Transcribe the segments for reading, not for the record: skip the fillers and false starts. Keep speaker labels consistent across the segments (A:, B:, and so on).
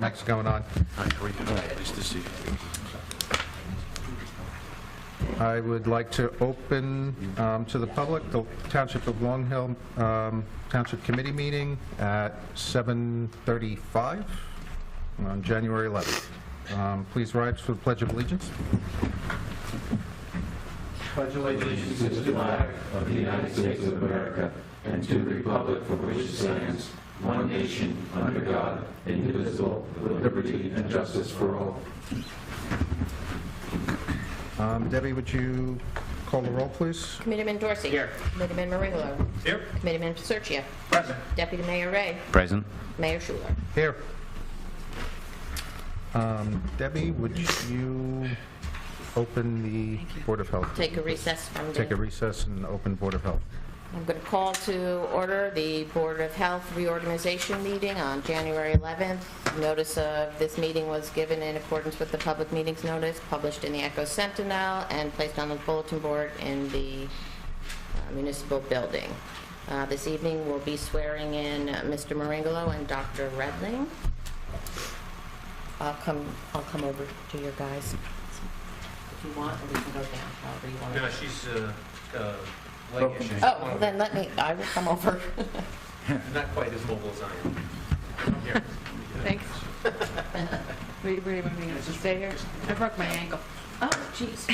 A: Mike's going on.
B: Nice to see you.
A: I would like to open to the public the Township of Long Hill Township Committee meeting at 7:35 on January 11th. Please rise for the Pledge of Allegiance.
C: Pledge allegiance to the flag of the United States of America and to the republic for which it stands, one nation, under God, indivisible, with liberty and justice for all.
A: Debbie, would you call the roll, please?
D: Committeeman Dorsey.
B: Here.
D: Committeeman Maringolo.
B: Here.
D: Committeeman Preferential.
B: Present.
D: Deputy Mayor Ray.
E: Present.
D: Mayor Schuler.
A: Here. Debbie, would you open the Board of Health?
D: Take a recess from the...
A: Take a recess and open Board of Health.
D: I'm going to call to order the Board of Health reorganization meeting on January 11th. Notice of this meeting was given in accordance with the public meetings notice, published in the Echo Sentinel, and placed on the bulletin board in the municipal building. This evening, we'll be swearing in Mr. Maringolo and Dr. Redling. I'll come over to your guys if you want, or we can go down, however you want.
B: No, she's leg issue.
D: Oh, well, then I will come over.
B: Not quite as mobile as I am. Here.
F: Thanks. Where do you want me to stay here? I broke my ankle.
D: Oh, jeez.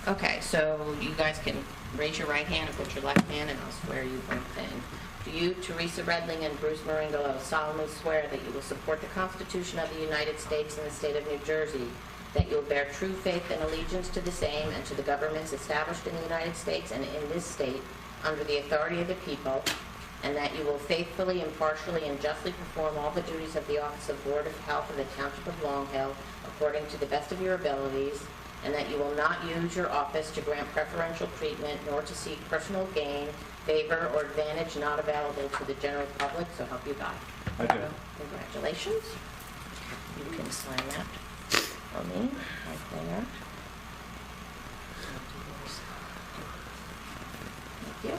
D: Okay, so you guys can raise your right hand and put your left hand, and I'll swear you both in. Do you, Teresa Redling and Bruce Maringolo, solemnly swear that you will support the Constitution of the United States and the state of New Jersey, that you will bear true faith and allegiance to the same and to the governments established in the United States and in this state under the authority of the people, and that you will faithfully, impartially, and justly perform all the duties of the Office of Board of Health of the Township of Long Hill according to the best of your abilities, and that you will not use your office to grant preferential treatment nor to seek personal gain, favor, or advantage not available to the general public, so help you God.
B: I do.
D: Congratulations. You can sign that for me, right there. Thank you.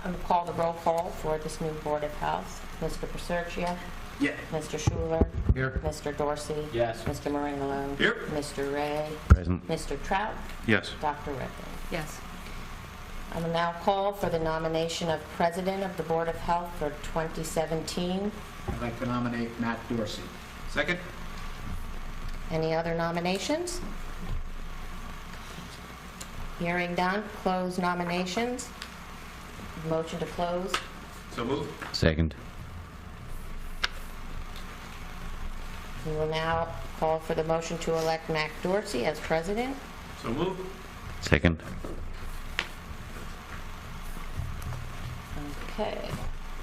D: I'm going to call the roll call for this new Board of Health. Mr. Preferential.
B: Yeah.
D: Mr. Schuler.
A: Here.
D: Mr. Dorsey.
B: Yes.
D: Mr. Maringolo.
B: Here.
D: Mr. Ray.
E: Present.
D: Mr. Trout.
B: Yes.
D: Dr. Redling.
F: Yes.
D: I will now call for the nomination of President of the Board of Health for 2017.
G: I'd like to nominate Matt Dorsey.
B: Second?
D: Any other nominations? Hearing none, close nominations. Motion to close.
B: So moved.
E: Second.
D: We will now call for the motion to elect Mac Dorsey as president.
B: So moved.
E: Second.
D: Okay.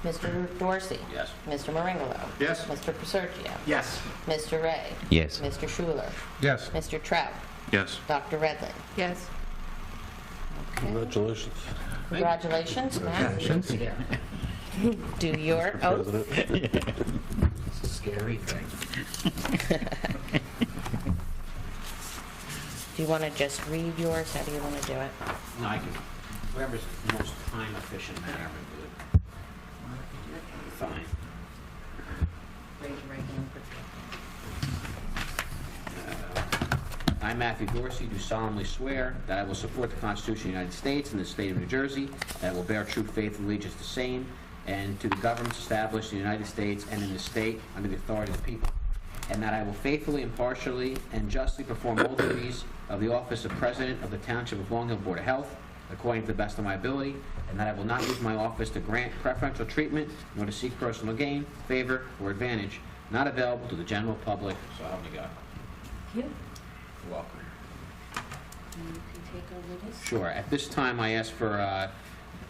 D: Mr. Dorsey?
B: Yes.
D: Mr. Maringolo?
B: Yes.
D: Mr. Preferential?
G: Yes.
D: Mr. Ray?
E: Yes.
D: Mr. Schuler?
A: Yes.
D: Mr. Trout?
B: Yes.
D: Dr. Redling?
F: Yes.
D: Okay.
B: Congratulations.
D: Congratulations, Matt. Do your oath.
G: It's a scary thing.
D: Do you want to just read yours? How do you want to do it?
G: No, I can. Whoever's the most time efficient manner would do it. Fine.
D: Raise your right hand.
G: I, Matthew Dorsey, do solemnly swear that I will support the Constitution of the United States and the state of New Jersey, that I will bear true faith and allegiance to the same, and to the governments established in the United States and in the state under the authority of the people, and that I will faithfully, impartially, and justly perform all duties of the office of President of the Township of Long Hill Board of Health, according to the best of my ability, and that I will not use my office to grant preferential treatment, nor to seek personal gain, favor, or advantage not available to the general public, so help me God.
D: Thank you.
G: You're welcome.
D: You can take over this.
G: Sure. At this time, I ask for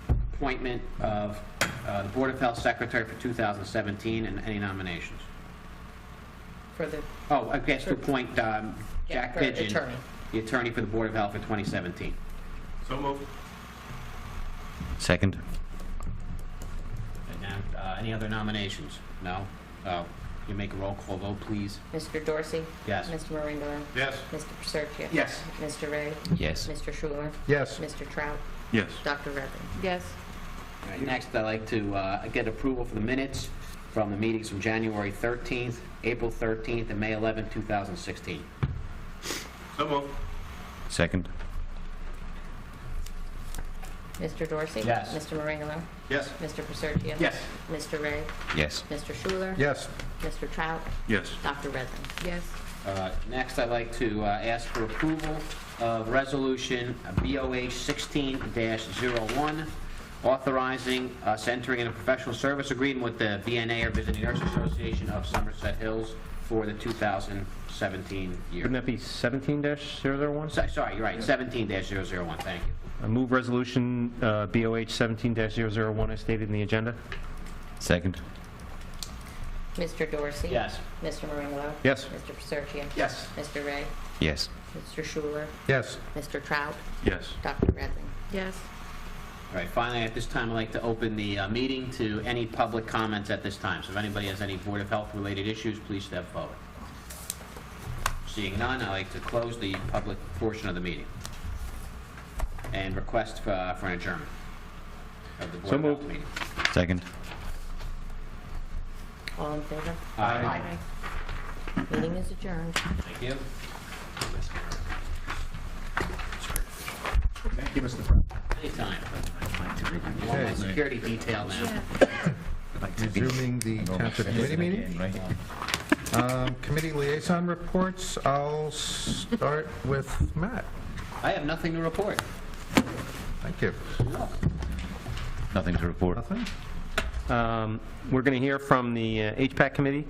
G: appointment of the Board of Health Secretary for 2017 and any nominations.
D: For the
G: Oh, I guess to appoint Jack
D: for
G: Pigeon,
D: attorney.
G: the attorney for the Board of Health for 2017.
B: So moved.
E: Second.
G: And now, any other nominations? No? Oh. You make a roll call vote, please.
D: Mr. Dorsey?
G: Yes.
D: Mr. Maringolo?
B: Yes.
D: Mr. Preferential?
B: Yes.
D: Mr. Ray?
C: Yes.
D: Mr. Schuler?
A: Yes.
D: Mr. Trout?
C: Yes.
D: Dr. Redden?
F: Yes.
G: All right, next, I'd like to get approval for the minutes from the meetings from January 13th, April 13th, and May 11th, 2016.
B: So moved.
C: Second.
D: Mr. Dorsey?
G: Yes.
D: Mr. Maringolo?
B: Yes.
D: Mr. Preferential?
B: Yes.
D: Mr. Ray?
C: Yes.
D: Mr. Schuler?
A: Yes.
D: Mr. Trout?
C: Yes.
D: Dr. Redden?
F: Yes.
G: Next, I'd like to ask for approval of Resolution BOH 16-01, authorizing us entering in a professional service agreement with the VNA, or Visiting Nurse Association of Somerset Hills, for the 2017 year.
E: Wouldn't that be 17-001?
G: Sorry, you're right, 17-001, thank you.
E: I move resolution BOH 17-001 as stated in the agenda.
C: Second.
D: Mr. Dorsey?
G: Yes.
D: Mr. Maringolo?
E: Yes.
D: Mr. Preferential?
B: Yes.
D: Mr. Ray?
C: Yes.
D: Mr. Schuler?
A: Yes.
D: Mr. Trout?
C: Yes.
D: Dr. Redden?
F: Yes.
G: All right, finally, at this time, I'd like to open the meeting to any public comments at this time. So if anybody has any Board of Health-related issues, please step forward. Seeing none, I'd like to close the public portion of the meeting and request for an adjournment of the Board
E: So
G: of Health
E: moved.
G: meeting.
C: Second.
D: All in favor?
G: Aye.
D: Meeting is adjourned.
G: Thank you.
B: Thank you, Mr. President.
G: Anytime. You want my security detail now.
A: Resuming the Township Committee meeting. Committee liaison reports. I'll start with Matt.
G: I have nothing to report.
A: Thank you.
C: Nothing to report.
A: Nothing?
E: We're going to hear from the HPAC committee.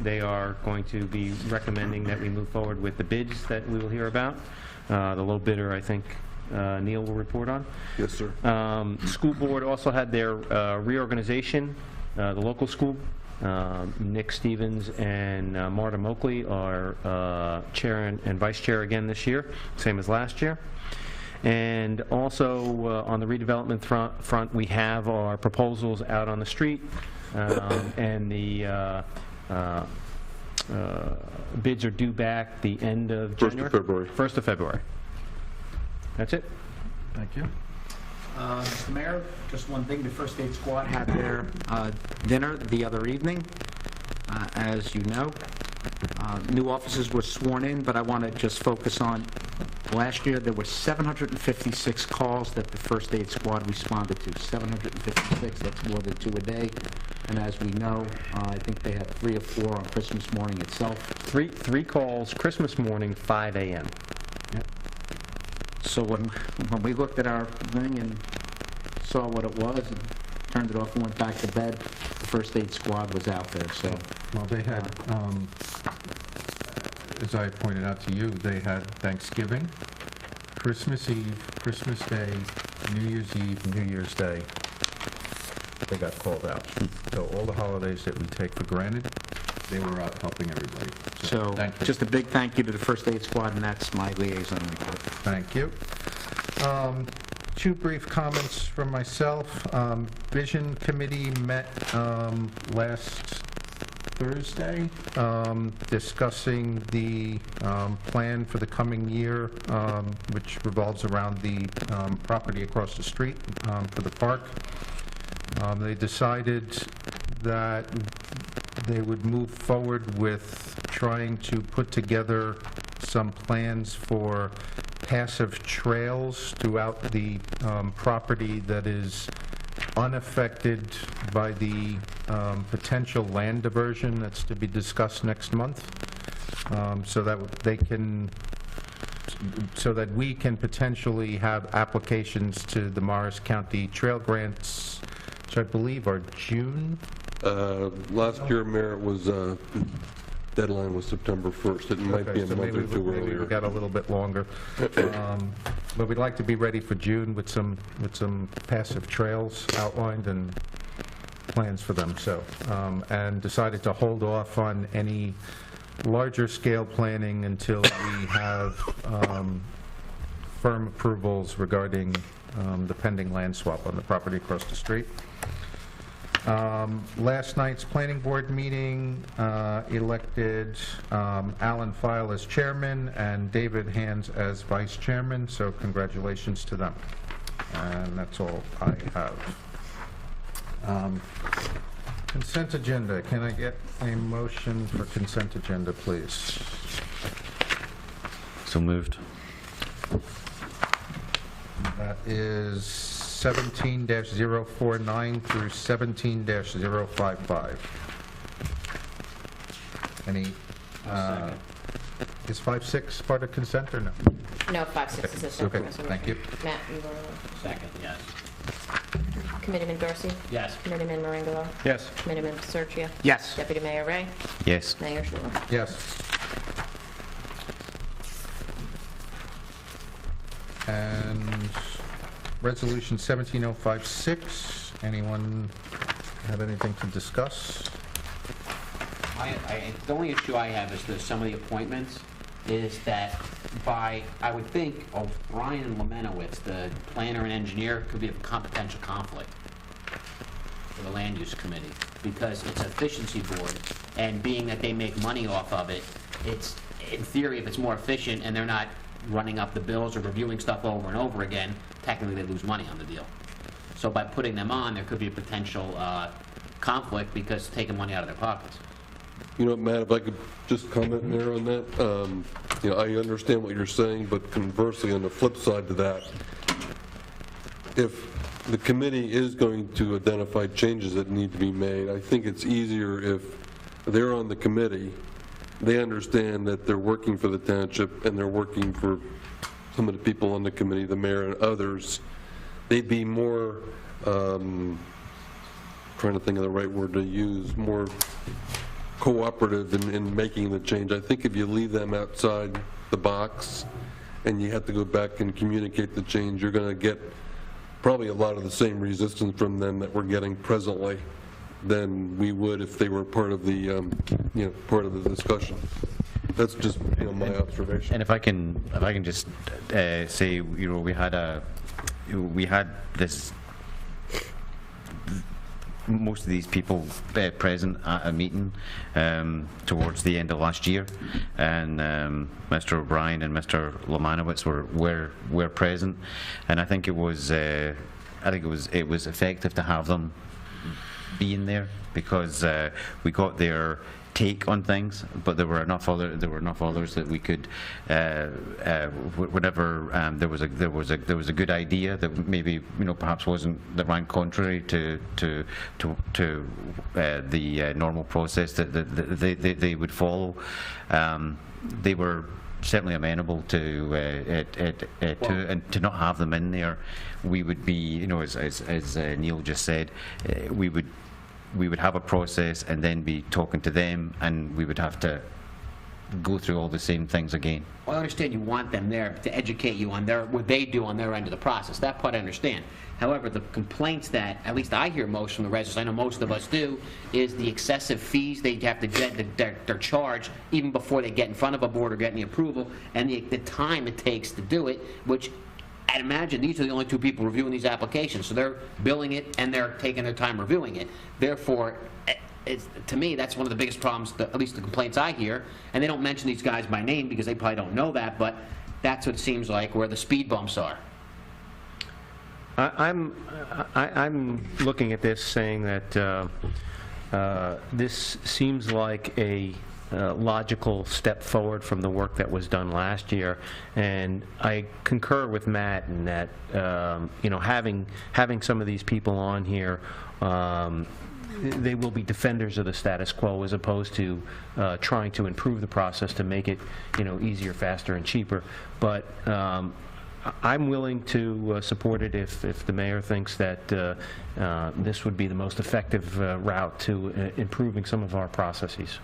E: They are going to be recommending that we move forward with the bids that we will hear about. The low bidder, I think, Neil will report on.
H: Yes, sir.
E: School board also had their reorganization. The local school, Nick Stevens and Marta Moakley are chair and vice chair again this year, same as last year. And also on the redevelopment front, we have our proposals out on the street, and the bids are due back the end of January?
H: 1st of February.
E: 1st of February. That's it.
A: Thank you.
I: Mr. Mayor, just one thing, the First Aid Squad had their dinner the other evening, as you know. New officers were sworn in, but I want to just focus on, last year there were 756 calls that the First Aid Squad responded to. 756, that's more than 2 a day. And as we know, I think they had 3 or 4 on Christmas morning itself.
E: Three calls, Christmas morning, 5 a.m.
I: So when we looked at our thing and saw what it was and turned it off and went back to bed, the First Aid Squad was out there, so.
A: Well, they had, as I pointed out to you, they had Thanksgiving, Christmas Eve, Christmas Day, New Year's Eve, New Year's Day. They got called out. So all the holidays that we take for granted, they were out helping everybody.
I: So,
A: thank you.
I: just a big thank you to the First Aid Squad, and that's my liaison report.
A: Thank you. 2 brief comments from myself. Vision Committee met last Thursday, discussing the plan for the coming year, which revolves around the property across the street for the park. They decided that they would move forward with trying to put together some plans for passive trails throughout the property that is unaffected by the potential land diversion that's to be discussed next month, so that we can potentially have applications to the Morris County Trail Grants, which I believe are June.
H: Last year, Mayor, it was, deadline was September 1st. It might be a
A: So
H: month or 2
A: maybe
H: earlier.
A: we got a little bit longer. But we'd like to be ready for June with some passive trails outlined and plans for them, so, and decided to hold off on any larger scale planning until we have firm approvals regarding the pending land swap on the property across the street. Last night's planning board meeting elected Alan File as chairman and David Hands as vice chairman, so congratulations to them. And that's all I have. Consent agenda. Can I get a motion for consent agenda, please?
J: So moved.
A: That is 17-049 through 17-055. Any, is 5-6 part of consent or no?
D: No, 5-6 is a separate
A: Okay,
D: resolution.
A: thank you.
D: Matt, you want
G: Second, yes.
D: Committeeman Dorsey?
G: Yes.
D: Committeeman Marangolo?
E: Yes.
D: Committeeman Sergio?
I: Yes.
D: Deputy Mayor Ray?
J: Yes.
D: Mayor Schuler?
A: Yes. And Resolution 17056, anyone have anything to discuss?
G: The only issue I have is that some of the appointments is that by, I would think, O'Brien and Lemanowitz, the planner and engineer, could be a potential conflict for the land use committee, because it's an efficiency board, and being that they make money off of it, it's, in theory, if it's more efficient and they're not running up the bills or reviewing stuff over and over again, technically they lose money on the deal. So by putting them on, there could be a potential conflict because taking money out of their pockets.
H: You know, Matt, if I could just comment there on that. You know, I understand what you're saying, but conversely, on the flip side to that, if the committee is going to identify changes that need to be made, I think it's easier if they're on the committee, they understand that they're working for the township and they're working for some of the people on the committee, the mayor and others. They'd be more, trying to think of the right word to use, more cooperative in making the change. I think if you leave them outside the box and you have to go back and communicate the change, you're going to get probably a lot of the same resistance from them that we're getting presently than we would if they were part of the, you know, part of the discussion. That's just, you know, my observation.
J: And if I can just say, you know, we had this, most of these people present at a meeting towards the end of last year, and Mr. O'Brien and Mr. Lemanowitz were present, and I think it was effective to have them being there, because we got their take on things, but there were enough others that we could, whenever there was a good idea that maybe, you know, perhaps that ran contrary to the normal process that they would follow. They were certainly amenable to and to not have them in there. We would be, you know, as Neil just said, we would have a process and then be talking to them, and we would have to go through all the same things again.
G: Well, I understand you want them there to educate you on what they do on their end of the process. That part I understand. However, the complaints that, at least I hear most from the residents, I know most of us do, is the excessive fees they have to get, they're charged even before they get in front of a board or get any approval, and the time it takes to do it, which I'd imagine these are the only two people reviewing these applications, so they're billing it and they're taking their time reviewing it. Therefore, to me, that's one of the biggest problems, at least the complaints I hear, and they don't mention these guys by name because they probably don't know that, but that's what it seems like where the speed bumps are.
E: I'm looking at this saying that this seems like a logical step forward from the work that was done last year, and I concur with Matt in that, you know, having some of these people on here, they will be defenders of the status quo as opposed to trying to improve the process to make it, you know, easier, faster, and cheaper. But I'm willing to support it if the mayor thinks that this would be the most effective route to improving some of our processes.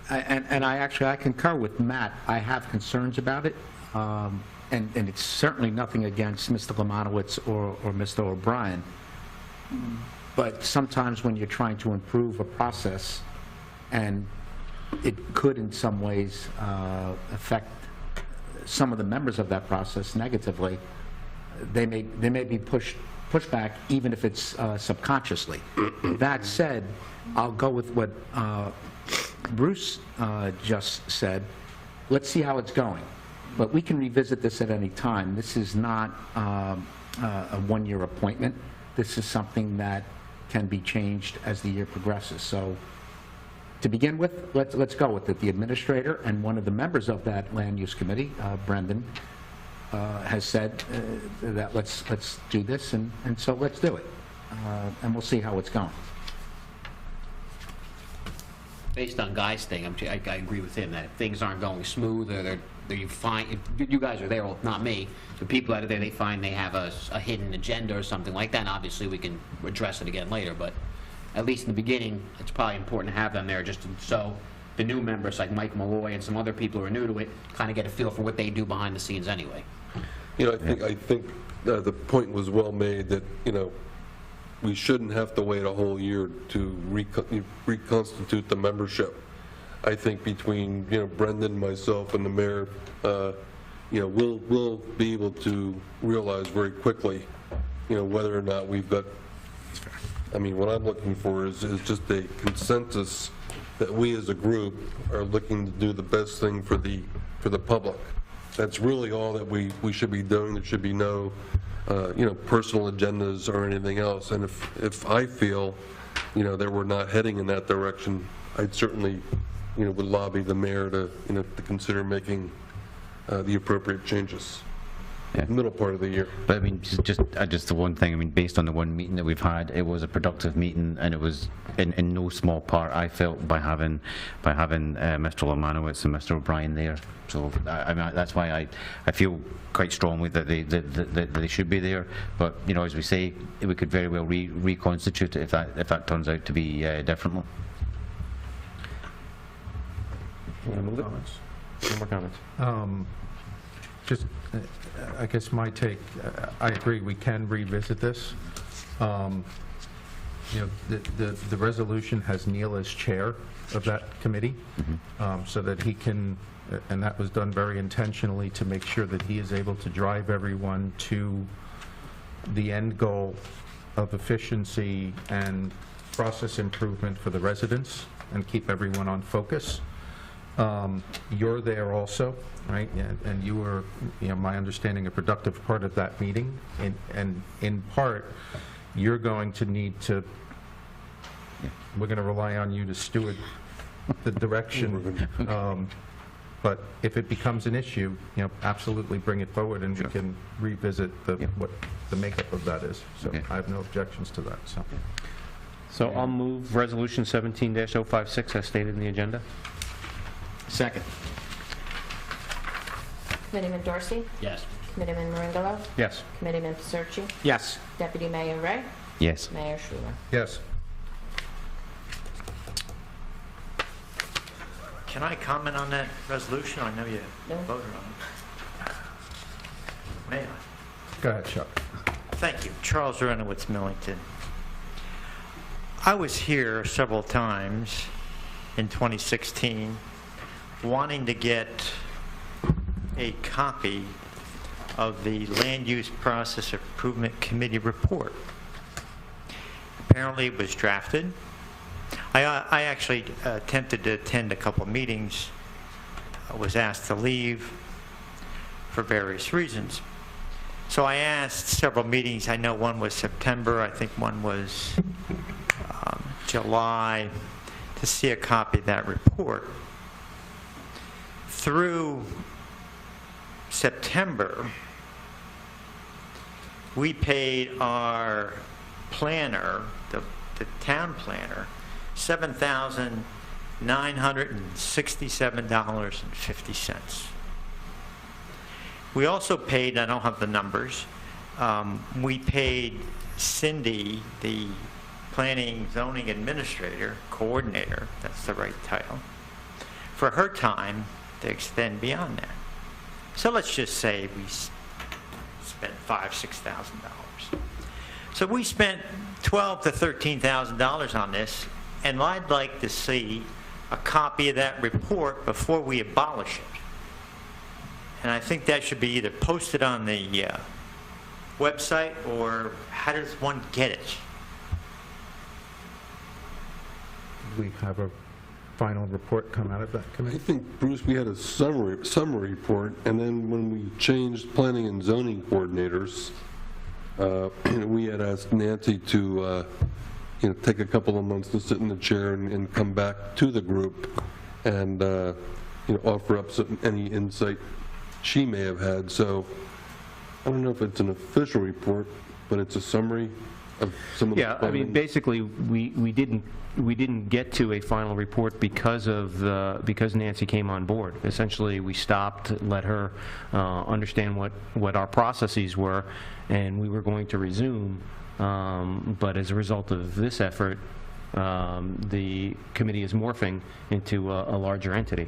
I: And I concur with Matt. I have concerns about it, and it's certainly nothing against Mr. Lemanowitz or Mr. O'Brien. But sometimes when you're trying to improve a process, and it could in some ways affect some of the members of that process negatively, they may be pushed pushback, even if it's subconsciously. That said, I'll go with what Bruce just said. Let's see how it's going. But we can revisit this at any time. This is not a one-year appointment. This is something that can be changed as the year progresses. So to begin with, let's go with it. The administrator and one of the members of that land use committee, Brendan, has said that let's do this, and so let's do it. And we'll see how it's going.
G: Based on Guy's thing, I agree with him that if things aren't going smooth, or you find, if you guys are there, well, not me, the people that are there, they find they have a hidden agenda or something like that, and obviously we can address it again later, but at least in the beginning, it's probably important to have them there just so the new members like Mike Malloy and some other people who are new to it kind of get a feel for what they do behind the scenes anyway.
H: You know, I think the point was well made that, you know, we shouldn't have to wait a whole year to reconstitute the membership. I think between, you know, Brendan, myself, and the mayor, you know, we'll be able to realize very quickly, you know, whether or not we've got, I mean, what I'm looking for is just a consensus that we as a group are looking to do the best thing for the public. That's really all that we should be doing. There should be no, you know, personal agendas or anything else. And if I feel, you know, that we're not heading in that direction, I'd certainly, you know, would lobby the mayor to, you know, to consider making the appropriate changes.
J: Yeah.
H: Middle part of the year.
J: But I mean, just the one thing, I mean, based on the one meeting that we've had, it was a productive meeting, and it was in no small part, I felt, by having Mr. Lomanowitz and Mr. O'Brien there. So I mean, that's why I feel quite strongly that they should be there. But, you know, as we say, we could very well reconstitute it if that turns out to be differently.
E: Any more comments?
A: Just, I guess my take, I agree, we can revisit this. You know, the resolution has Neil as chair of that committee, so that he can, and that was done very intentionally to make sure that he is able to drive everyone to the end goal of efficiency and process improvement for the residents and keep everyone on focus. You're there also, right? And you were, you know, my understanding, a productive part of that meeting. And in part, you're going to need to, we're going to rely on you to steward the direction. But if it becomes an issue, you know, absolutely bring it forward, and we can revisit what the makeup of that is. So I have no objections to that.
E: So I'll move Resolution 17-056 as stated in the agenda.
I: Second.
D: Committeeman Dorsey?
G: Yes.
D: Committeeman Maringolo?
E: Yes.
D: Committeeman Pacerci?
I: Yes.
D: Deputy Mayor Ray?
J: Yes.
D: Mayor Schuler?
A: Yes.
K: Can I comment on that resolution? I know you
D: No.
K: voted on it. May I?
A: Go ahead, Chuck.
K: Thank you. Charles Renowitz, Millington. I was here several times in 2016 wanting to get a copy of the Land Use Process Improvement Committee report. Apparently it was drafted. I actually attempted to attend a couple of meetings. I was asked to leave for various reasons. So I asked several meetings. I know one was September, I think one was July, to see a copy of that report. Through September, we paid our planner, the town planner, $7,967.50. We also paid, I don't have the numbers, we paid Cindy, the planning zoning administrator, coordinator, that's the right title, for her time to extend beyond that. So let's just say we spent $5,000–6,000. So we spent $12,000 to $13,000 on this, and I'd like to see a copy of that report before we abolish it. And I think that should be either posted on the website, or how does one get it?
A: We have a final report come out of that
H: I
A: committee.
H: think, Bruce, we had a summary report, and then when we changed planning and zoning coordinators, we had asked Nancy to, take a couple of months to sit in the chair and come back to the group and, offer up any insight she may have had. So I don't know if it's an official report, but it's a summary of some of the
E: Yeah, I mean,
H: findings.
E: basically, we didn't get to a final report because Nancy came on board. Essentially, we stopped, let her understand what our processes were, and we were going to resume. But as a result of this effort, the committee is morphing into a larger entity.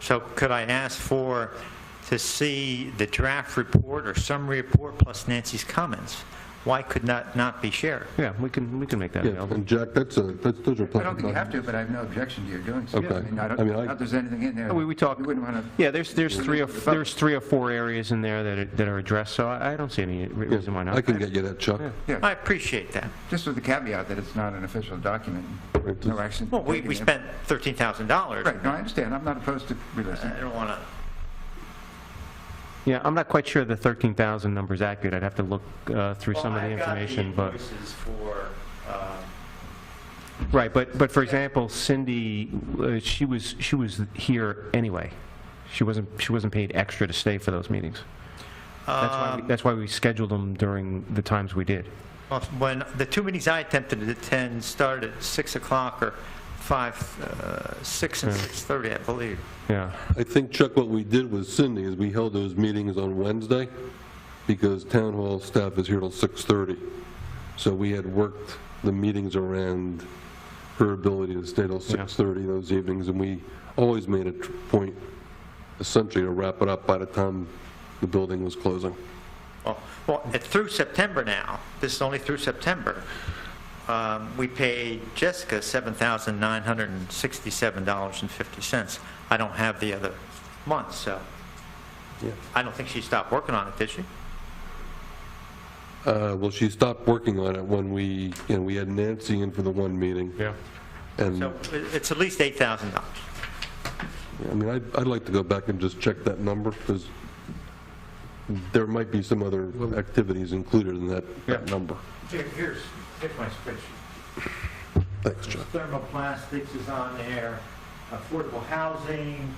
K: So could I ask to see the draft report or summary report plus Nancy's comments? Why could that not be shared?
E: Yeah, we can make that
H: Yeah,
E: available.
H: and Jack, those are
L: I don't think you have to, but I have no objection to your doing so.
H: Okay.
L: I don't know if there's anything in there.
E: We talked.
L: You wouldn't want to.
E: Yeah, there's 3 or 4 areas in there that are addressed, so I don't see any reason why not.
H: I can get you that, Chuck.
L: Yeah,
K: I appreciate that.
L: just with the caveat that it's not an official document. No action.
K: Well, we
L: taken there.
K: spent $13,000.
L: Right, no, I understand. I'm not opposed to releasing.
K: I don't want to.
E: Yeah, I'm not quite sure the 13,000 number is accurate. I'd have to look through some of the information, but...
K: for,
E: Right, but for example, Cindy, she was here anyway. She wasn't paid extra to stay for those meetings. That's why we scheduled them during the times we did.
K: when the 2 meetings I attempted to attend started at 6 o'clock or 6 and 6:30, I believe.
E: Yeah.
H: I think, Chuck, what we did with Cindy is we held those meetings on Wednesday because town hall staff is here till 6:30. So we had worked the meetings around her ability to stay till 6:30 those evenings, and we always made a point essentially to wrap it up by the time the building was closing.
K: Well, it's through September now. This is only through September. We paid Jessica $7,967.50. I don't have the other months, so I don't think she stopped working on it, did she?
H: Well, she stopped working on it when we had Nancy in for the one meeting.
E: Yeah.
H: And,
K: So it's at least $8,000.
H: I mean, I'd like to go back and just check that number, because there might be some other activities included in that number.
K: Here's my spreadsheet.
H: Thanks, Chuck.
K: Thermoplastics is on there, affordable housing,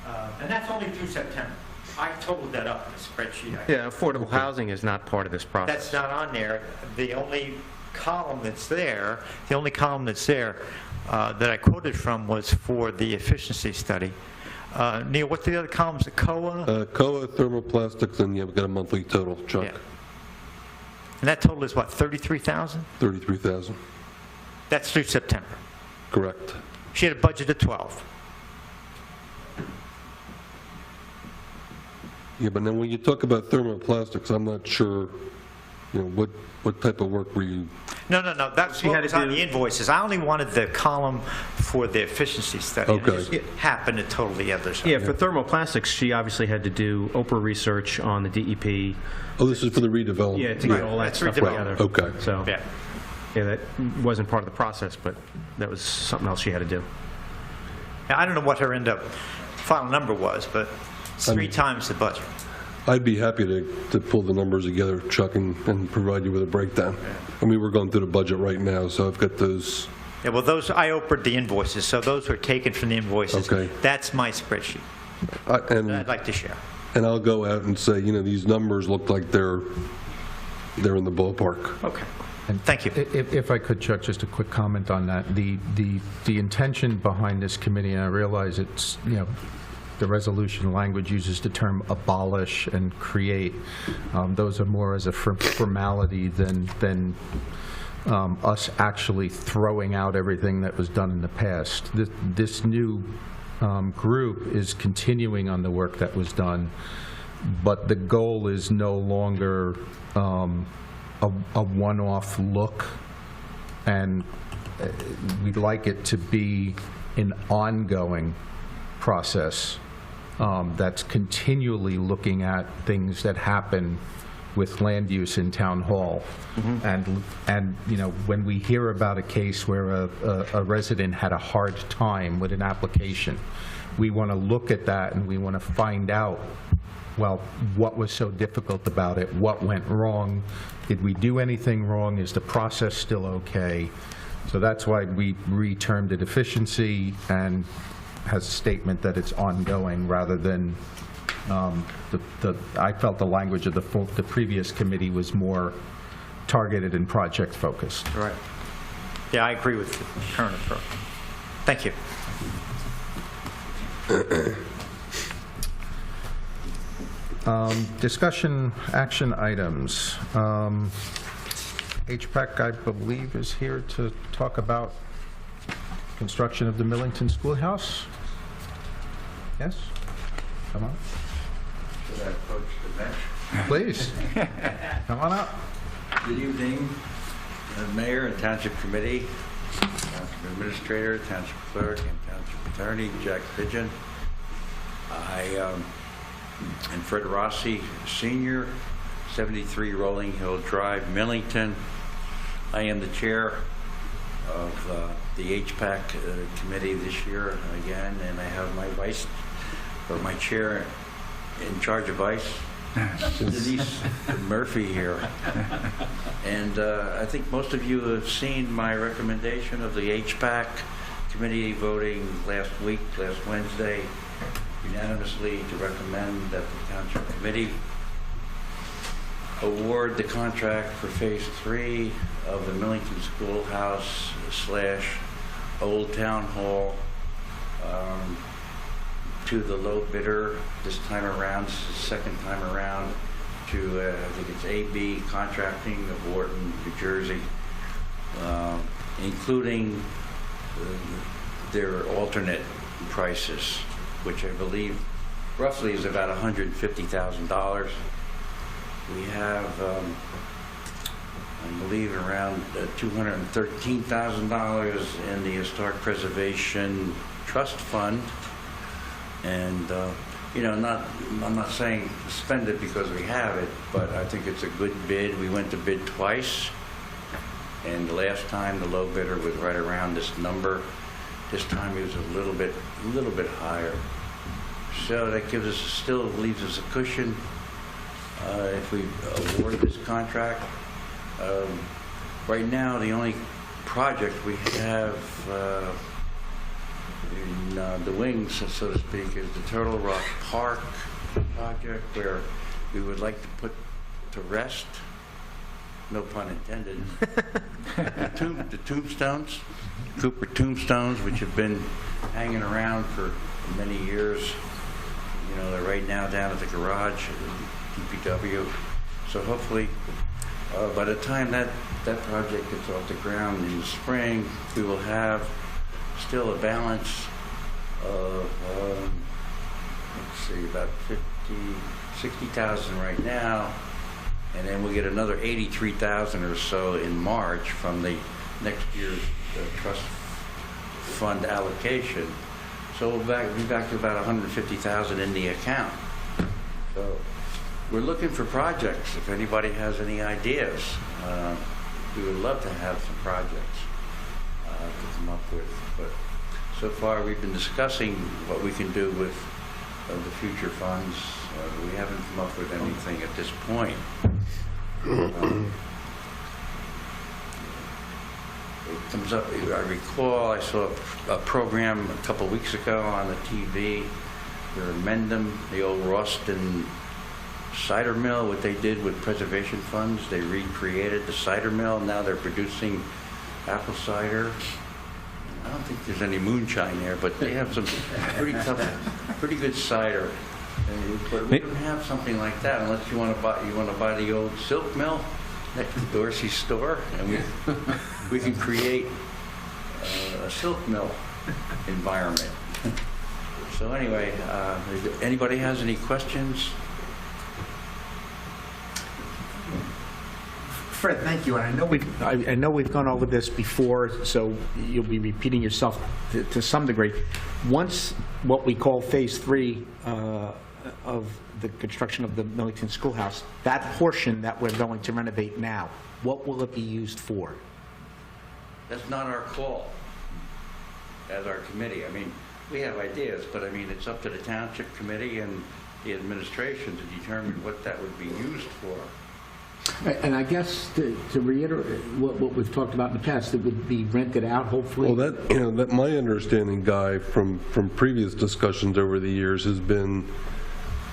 K: and that's only through September. I totaled that up in the spreadsheet.
E: Yeah, affordable housing is not part of this process.
K: That's not on there. The only column that's there, that I quoted from was for the efficiency study. Neil, what's the other columns? The COA?
H: COA, thermoplastics, and you've got a monthly total, Chuck.
K: Yeah. And that total is what, 33,000?
H: 33,000.
K: That's through September.
H: Correct.
K: She had a budget of 12.
H: Yeah, but then when you talk about thermoplastics, I'm not sure, what type of work were you?
K: No, that's what was on the invoices. I only wanted the column for the efficiency study.
H: Okay.
K: And it just happened to total the others.
E: Yeah, for thermoplastics, she obviously had to do Oprah research on the DEP.
H: Oh, this is for the redevelopment.
E: Yeah, to get all that
K: That's
E: stuff
K: redevelopment.
E: together.
H: Okay.
E: So,
K: Yeah.
E: yeah, that wasn't part of the process, but that was something else she had to do.
K: Now, I don't know what her final number was, but it's 3 times the budget.
H: I'd be happy to pull the numbers together, Chuck, and provide you with a breakdown. I mean, we're going through the budget right now, so I've got those.
K: Yeah, well, I Oprah'd the invoices, so those were taken from the invoices.
H: Okay.
K: That's my spreadsheet
H: And
K: that I'd like to share.
H: And I'll go out and say, these numbers look like they're in the ballpark.
K: Okay. Thank you.
A: If I could, Chuck, just a quick comment on that. The intention behind this committee, and I realize it's, the resolution language uses the term abolish and create. Those are more as a formality than us actually throwing out everything that was done in the past. This new group is continuing on the work that was done, but the goal is no longer a one-off look, and we'd like it to be an ongoing process that's continually looking at things that happen with land use in Town Hall. And you know, when we hear about a case where a resident had a hard time with an application, we want to look at that and we want to find out, well, what was so difficult about it? What went wrong? Did we do anything wrong? Is the process still okay? So that's why we re-termed it efficiency and has a statement that it's ongoing rather than I felt the language of the previous committee was more targeted and project-focused.
K: Right. Yeah, I agree with the current approach. Thank you.
A: Discussion action items. HPAC, I believe, is here to talk about construction of the Millington Schoolhouse. Yes? Come on.
M: Should I approach the bench?
A: Please. Come on up.
M: Good evening, Mayor and Township Committee, Township Administrator, Township Clerk, and Township Attorney, Jack Pigeon. I am Fred Rossi, Senior, 73 Rolling Hill Drive, Millington. I am the chair of the HPAC committee this year again, and I have my chair in charge of ice, Denise Murphy here. And I think most of you have seen my recommendation of the HPAC committee voting last Wednesday, unanimously to recommend that the Township Committee award the contract for Phase 3 of the Millington Schoolhouse / Old Town Hall to the low bidder this time around, second time around, to I think it's AB Contracting of Wharton, New Jersey, including their alternate prices, which I believe roughly is about $150,000. We have, I believe, around $213,000 in the Historic Preservation Trust Fund. And, you know, I'm not saying spend it because we have it, but I think it's a good bid. We went to bid twice, and the last time the low bidder was right around this number. This time he was a little bit higher. So that still leaves us a cushion if we award this contract. Right now, the only project we have in the wings, so to speak, is the Turtle Rock Park project, where we would like to put to rest, no pun intended, the tombstones, Cooper tombstones, which have been hanging around for many years. You know, they're right now down at the garage at DPW. So hopefully, by the time that project gets off the ground in the spring, we will have still a balance of, let's see, about 60,000 right now, and then we'll get another 83,000 or so in March from the next year's trust fund allocation. So we'll be back to about 150,000 in the account. So we're looking for projects. If anybody has any ideas, we would love to have some projects to come up with. But so far, we've been discussing what we can do with the future funds. We haven't come up with anything at this point. It comes up, I recall, I saw a program a couple weeks ago on the TV where Mendham, the old Ralston cider mill, what they did with preservation funds, they recreated the cider mill. Now they're producing apple cider. I don't think there's any moonshine there, but they have some pretty good cider. But we don't have something like that unless you want to buy the old silk mill next to Dorsey store, and we can create a silk mill environment. So anyway, if anybody has any questions?
I: Fred, thank you. And I know we've gone over this before, so you'll be repeating yourself to some degree. Once what we call Phase 3 of the construction of the Millington Schoolhouse, that portion that we're going to renovate now, what will it be used for?
M: That's not our call as our committee. I mean, we have ideas, but I mean, it's up to the Township Committee and the administration to determine what that would be used for.
I: And I guess to reiterate what we've talked about in the past, it would be rented out, hopefully?
H: Well, that my understanding, Guy, from previous discussions over the years has been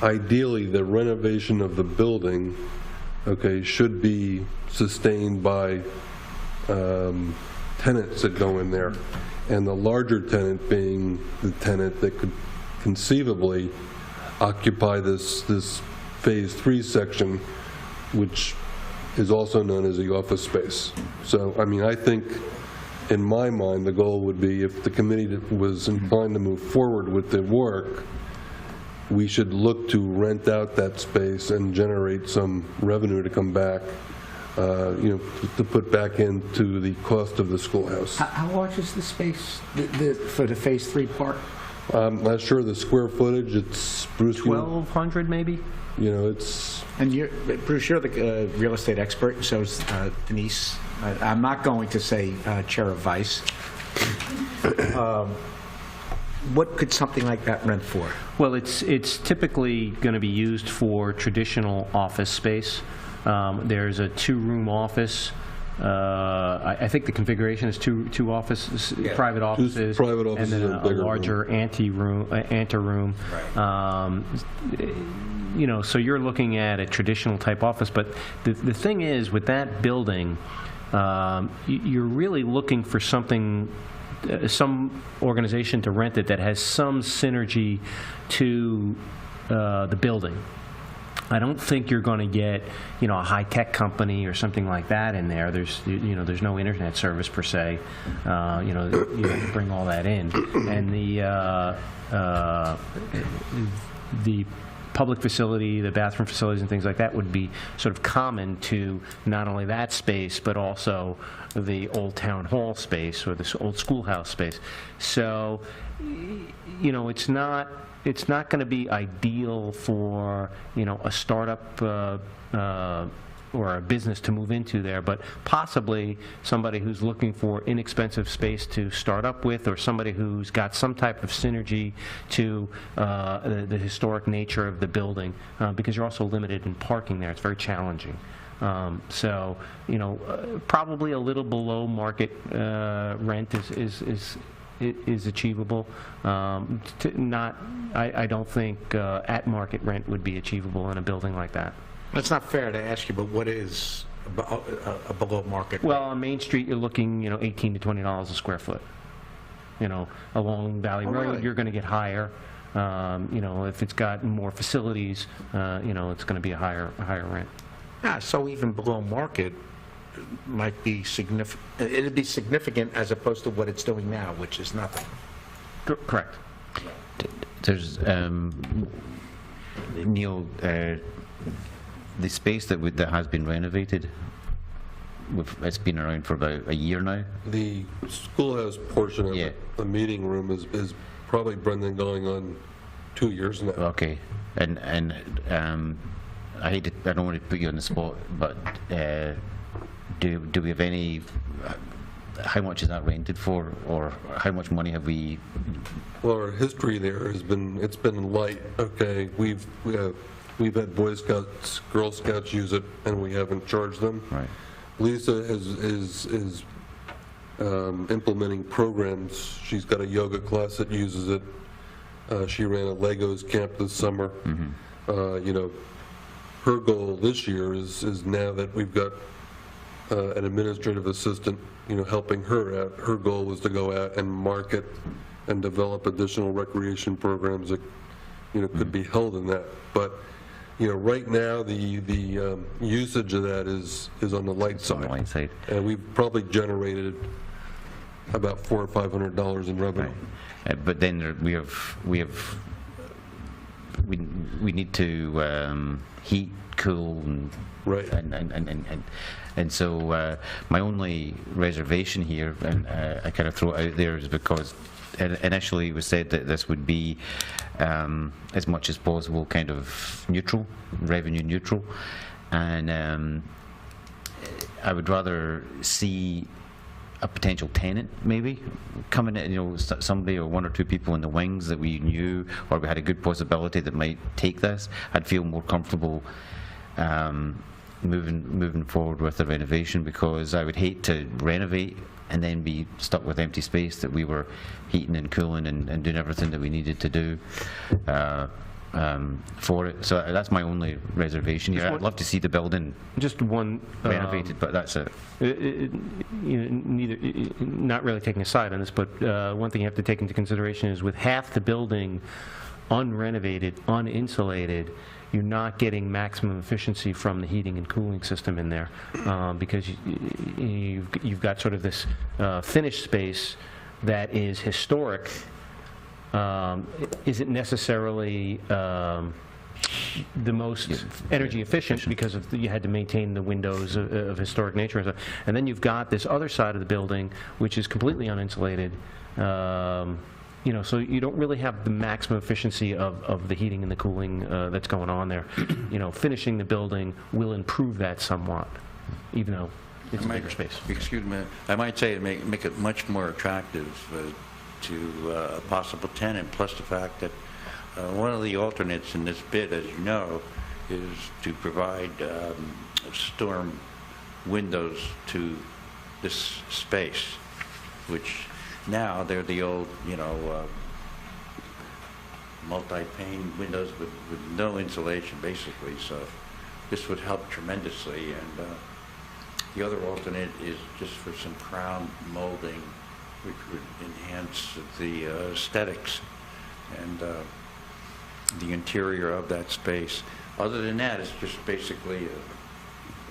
H: ideally the renovation of the building, okay, should be sustained by tenants that go in there. And the larger tenant being the tenant that could conceivably occupy this Phase 3 section, which is also known as the office space. So, I mean, I think, in my mind, the goal would be, if the committee was inclined to move forward with the work, we should look to rent out that space and generate some revenue to come back, to put back into the cost of the schoolhouse.
I: How large is the space for the Phase 3 part?
H: I'm not sure the square footage. It's, Bruce,
E: 1,200 maybe?
H: it's...
I: And Bruce, you're the real estate expert, and so is Denise. I'm not going to say chair of vice. What could something like that rent for?
E: Well, it's typically going to be used for traditional office space. There's a 2-room office. I think the configuration is two offices,
M: Yeah.
E: private offices,
H: private offices
E: and then
H: and
E: a
H: bigger
E: larger anteroom.
M: Right.
E: So you're looking at a traditional type office, but the thing is, with that building, you're really looking for something, some organization to rent it that has some synergy to the building. I don't think you're going to get, a high-tech company or something like that in there. There's no internet service per se. You have to bring all that in, and the public facility, the bathroom facilities and things like that would be sort of common to not only that space, but also the old town hall space or this old schoolhouse space. So, it's not going to be ideal for, a startup or a business to move into there, but possibly somebody who's looking for inexpensive space to start up with, or somebody who's got some type of synergy to the historic nature of the building, because you're also limited in parking there. It's very challenging. So, probably a little below market rent is achievable. I don't think at market rent would be achievable in a building like that.
I: It's not fair to ask you, but what is a below market?
E: Well, on Main Street, you're looking, $18 to $20 a square foot. Along Valley Road,
I: really?
E: you're going to get higher. If it's got more facilities, it's going to be a higher rent.
I: Yeah, so even below market might be significant. It'd be significant as opposed to what it's doing now, which is nothing.
E: Correct.
J: There's, Neil, the space that has been renovated, it's been around for about a year now.
H: The schoolhouse portion of it, the meeting room, is probably, Brendan, going on 2 years now.
J: Okay, and I don't want to put you on the spot, but do we have any? How much is that rented for, or how much money have we?
H: Well, our history there has been light. Okay, we've had Boy Scouts, Girl Scouts use it, and we haven't charged them.
J: Right.
H: Lisa is implementing programs. She's got a yoga class that uses it. She ran a Legos camp this summer. Mm-hmm. Her goal this year is now that we've got an administrative assistant, helping her out. Her goal was to go out and market and develop additional recreation programs that, could be held in that. But, right now the usage of that is on the light side.
J: On the light side.
H: And we've probably generated about $400 or $500 in revenue.
J: Right. But then we have we need to heat, cool, and
H: Right.
J: and so my only reservation here, and I kind of throw it out there, is because initially it was said that this would be as much as possible kind of neutral, revenue neutral, and I would rather see a potential tenant maybe coming in, somebody or one or two people in the wings that we knew or we had a good possibility that might take this. I'd feel more comfortable moving forward with the renovation, because I would hate to renovate and then be stuck with empty space that we were heating and cooling and doing everything that we needed to do for it. So that's my only reservation here. I'd love to see the building
E: Just one
J: renovated, but that's it.
E: Not really taking a side on this, but one thing you have to take into consideration is with half the building unrenovated, uninsulated, you're not getting maximum efficiency from the heating and cooling system in there, because you've got sort of this finished space that is historic, isn't necessarily the most energy efficient because you had to maintain the windows of historic nature. And then you've got this other side of the building, which is completely uninsulated. So you don't really have the maximum efficiency of the heating and the cooling that's going on there. Finishing the building will improve that somewhat, even though it's a bigger space.
M: Excuse me, I might say to make it much more attractive to a possible tenant, plus the fact that one of the alternates in this bid, as you know, is to provide storm windows to this space, which now they're the old, multi-pane windows with no insulation, basically. So this would help tremendously. And the other alternate is just for some crown molding, which would enhance the aesthetics and the interior of that space. Other than that, it's just basically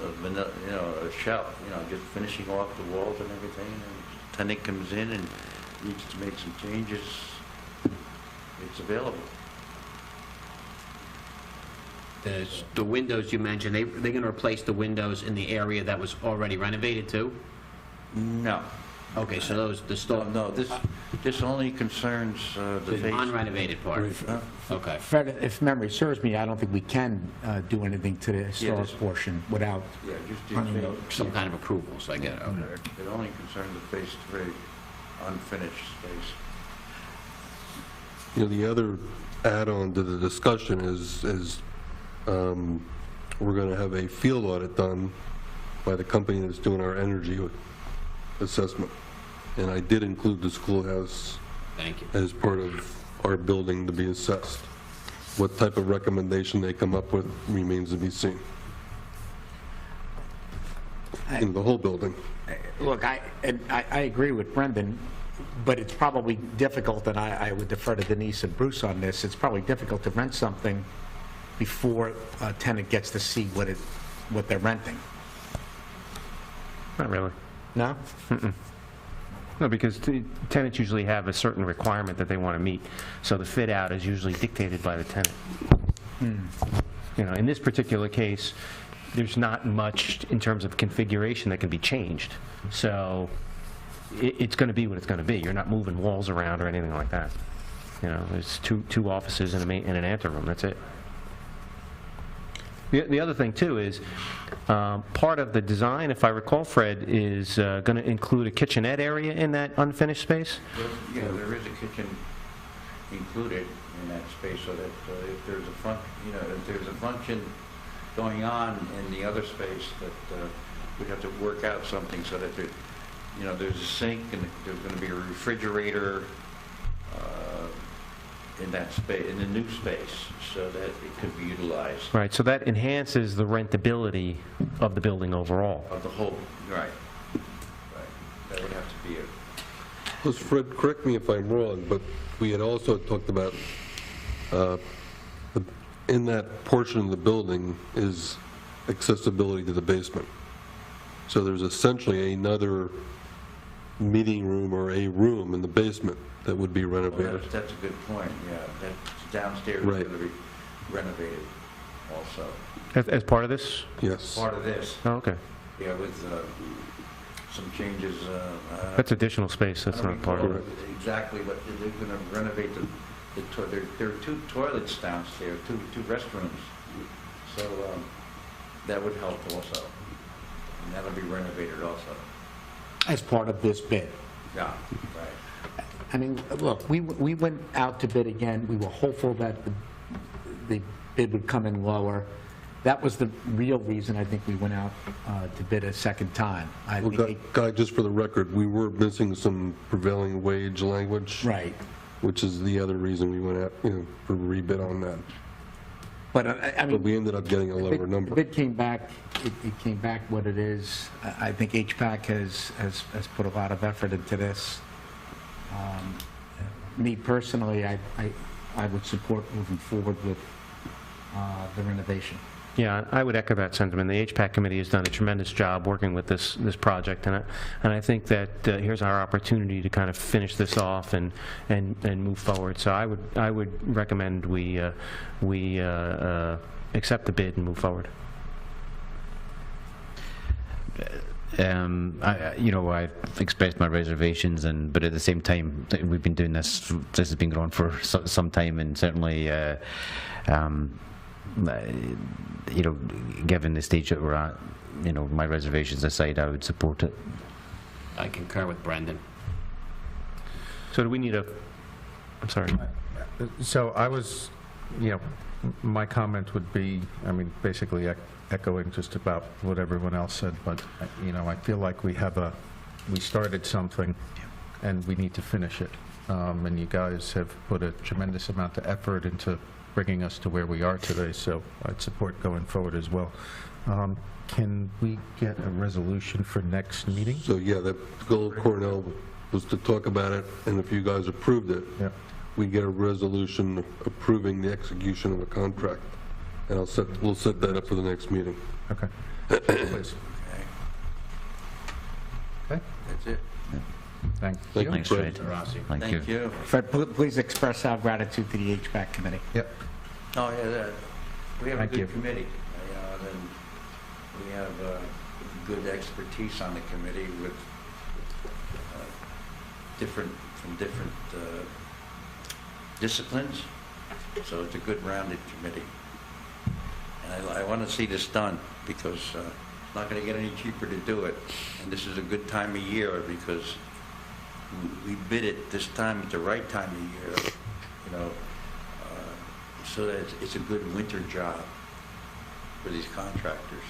M: a shell, just finishing off the walls and everything. And tenant comes in and needs to make some changes, it's available.
G: The windows you mentioned, they're going to replace the windows in the area that was already renovated too?
M: No.
G: Okay, so
M: No, this only concerns the face.
G: Unrenovated part? Okay.
I: Fred, if memory serves me, I don't think we can do anything to the historic portion without...
M: Yeah, just
G: some kind of approval, so I get it. Okay.
M: It only concerns the phase 3 unfinished space.
H: The other add-on to the discussion is we're going to have a field audit done by the company that's doing our energy assessment. And I did include the schoolhouse as part of our building to be assessed. What type of recommendation they come up with remains to be seen. In the whole building.
I: Look, I agree with Brendan, but it's probably difficult, and I would defer to Denise and Bruce on this, it's probably difficult to rent something before a tenant gets to see what they're renting.
E: Not really.
I: No?
E: No, because tenants usually have a certain requirement that they want to meet, so the fit out is usually dictated by the tenant. In this particular case, there's not much in terms of configuration that can be changed, so it's going to be what it's going to be. You're not moving walls around or anything like that. There's two offices and an anteroom. That's it. The other thing, too, is part of the design, if I recall, Fred, is going to include a kitchenette area in that unfinished space?
M: Yeah, there is a kitchen included in that space, so that if there's a function going on in the other space, that we'd have to work out something so that there's a sink and there's going to be a refrigerator in that space, in the new space, so that it could be utilized.
E: Right, so that enhances the rentability of the building overall.
M: Of the whole, right. That would have to be
H: Plus, Fred, correct me if I'm wrong, but we had also talked about in that portion of the building is accessibility to the basement. So there's essentially another meeting room or a room in the basement that would be renovated.
M: That's a good point, yeah. That's downstairs.
H: Right.
M: renovated also.
E: As part of this?
H: Yes.
M: Part of this,
E: Oh, okay.
M: yeah, with some changes.
E: That's additional space, that's
M: I don't
E: not part of
M: recall
E: it.
M: exactly, but they're going to renovate there are 2 toilets downstairs, two restrooms. So that would help also. And that'll be renovated also.
I: As part of this bid.
M: Yeah, right.
I: I mean, look, we went out to bid again. We were hopeful that the bid would come in lower. That was the real reason I think we went out to bid a second time. I
H: Well,
I: think
H: Guy, just for the record, we were missing some prevailing wage language.
I: Right.
H: Which is the other reason we went out, for rebid on that.
I: But I
H: But
I: mean,
H: we ended up getting a lower
I: the
H: number.
I: bid came back, it came back what it is. I think HPAC has put a lot of effort into this. Me personally, I would support moving forward with the renovation.
E: Yeah, I would echo that sentiment. The HPAC committee has done a tremendous job working with this project, and I think that here's our opportunity to kind of finish this off and move forward. So I would recommend we accept the bid and move forward.
J: I've expressed my reservations, but at the same time, we've been doing this. This has been going on for some time, and certainly, given the stage that we're at, my reservations aside, I would support it.
G: I concur with Brendan.
E: So do we need I'm sorry.
A: So I was, my comment would be, basically echoing just about what everyone else said, but, I feel like we started something and we need to finish it. And you guys have put a tremendous amount of effort into bringing us to where we are today, so I'd support going forward as well. Can we get a resolution for next meeting?
H: So, yeah, that goal of Cornell was to talk about it, and if you guys approved it, we get a resolution approving the execution of a contract. And we'll set that up for the next meeting.
A: Okay. Please. Okay.
M: That's it.
A: Thank
H: Thank
A: you.
H: you,
J: Thanks,
H: Fred.
J: Fred.
M: Thank you.
I: Fred, please express our gratitude to the HPAC committee.
A: Yep.
M: Oh, yeah, we have a
A: Thank you.
M: good committee. Then we have good expertise on the committee with different disciplines. So it's a good rounded committee. And I want to see this done because it's not going to get any cheaper to do it. And this is a good time of year because we bid it this time at the right time of year, so that it's a good winter job for these contractors.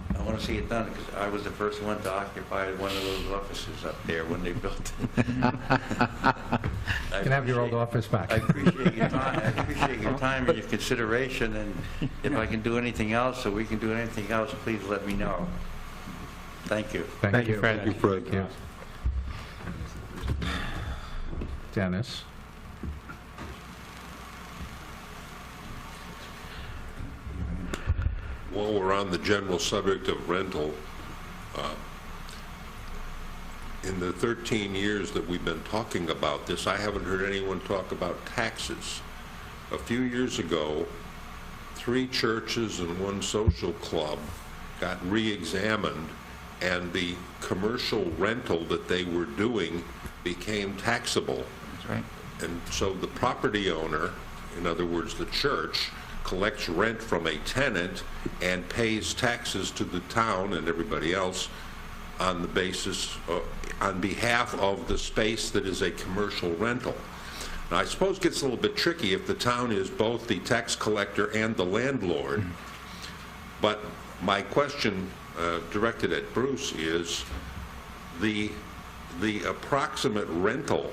M: And I want to see it done because I was the first one to occupy one of those offices up there when they built it.
A: You can have your old office back.
M: I appreciate your time. I appreciate your time and your consideration. And if I can do anything else, or we can do anything else, please let me know. Thank you.
A: Thank you,
E: Fred.
H: Thank you, Fred.
A: Thank you. Dennis?
N: While we're on the general subject of rental, in the 13 years that we've been talking about this, I haven't heard anyone talk about taxes. A few years ago, 3 churches and 1 social club got re-examined, and the commercial rental that they were doing became taxable.
I: That's right.
N: And so the property owner, in other words, the church, collects rent from a tenant and pays taxes to the town and everybody else on the basis, on behalf of the space that is a commercial rental. Now, I suppose it gets a little bit tricky if the town is both the tax collector and the landlord. But my question directed at Bruce is the approximate rental.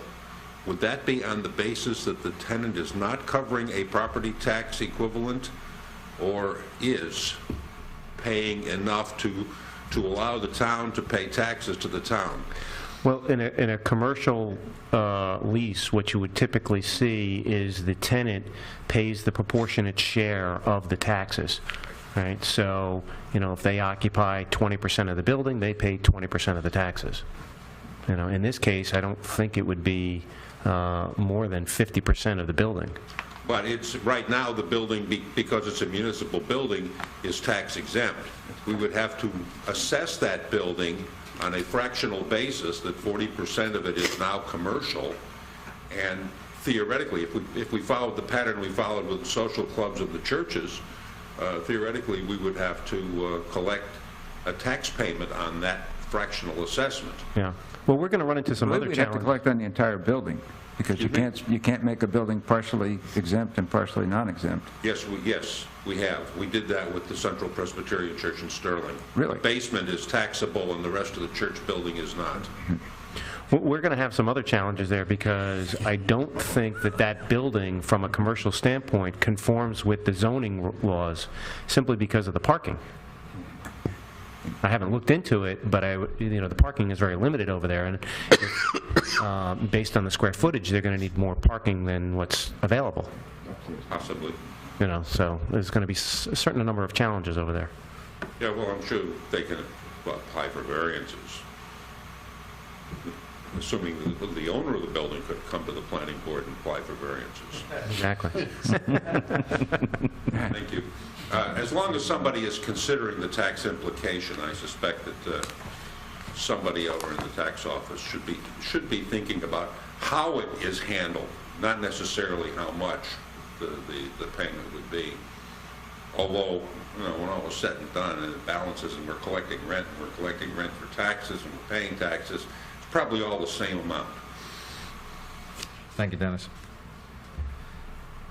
N: Would that be on the basis that the tenant is not covering a property tax equivalent, or is paying enough to allow the town to pay taxes to the town?
E: Well, in a commercial lease, what you would typically see is the tenant pays the proportionate share of the taxes, right? So, if they occupy 20% of the building, they pay 20% of the taxes. In this case, I don't think it would be more than 50% of the building.
N: But it's, right now, the building, because it's a municipal building, is tax exempt. We would have to assess that building on a fractional basis, that 40% of it is now commercial, and theoretically, if we followed the pattern we followed with social clubs of the churches, theoretically, we would have to collect a tax payment on that fractional assessment.
E: Yeah. Well, we're going to run into some other
L: We'd have to
E: challenges.
L: collect on the entire building, because you can't make a building partially exempt and partially non-exempt.
N: Yes, we have. We did that with the Central Presbyterian Church in Sterling.
L: Really?
N: The basement is taxable and the rest of the church building is not.
E: We're going to have some other challenges there, because I don't think that that building, from a commercial standpoint, conforms with the zoning laws simply because of the parking. I haven't looked into it, but the parking is very limited over there, and if, based on the square footage, they're going to need more parking than what's available.
N: Possibly.
E: So there's going to be a certain number of challenges over there.
N: Yeah, well, I'm sure they can apply for variances. Assuming the owner of the building could come to the planning board and apply for variances.
E: Exactly.
N: Thank you. As long as somebody is considering the tax implication, I suspect that somebody over in the tax office should be thinking about how it is handled, not necessarily how much the payment would be. Although, when all was said and done, and it balances, and we're collecting rent for taxes, and we're paying taxes, it's probably all the same amount.
A: Thank you, Dennis.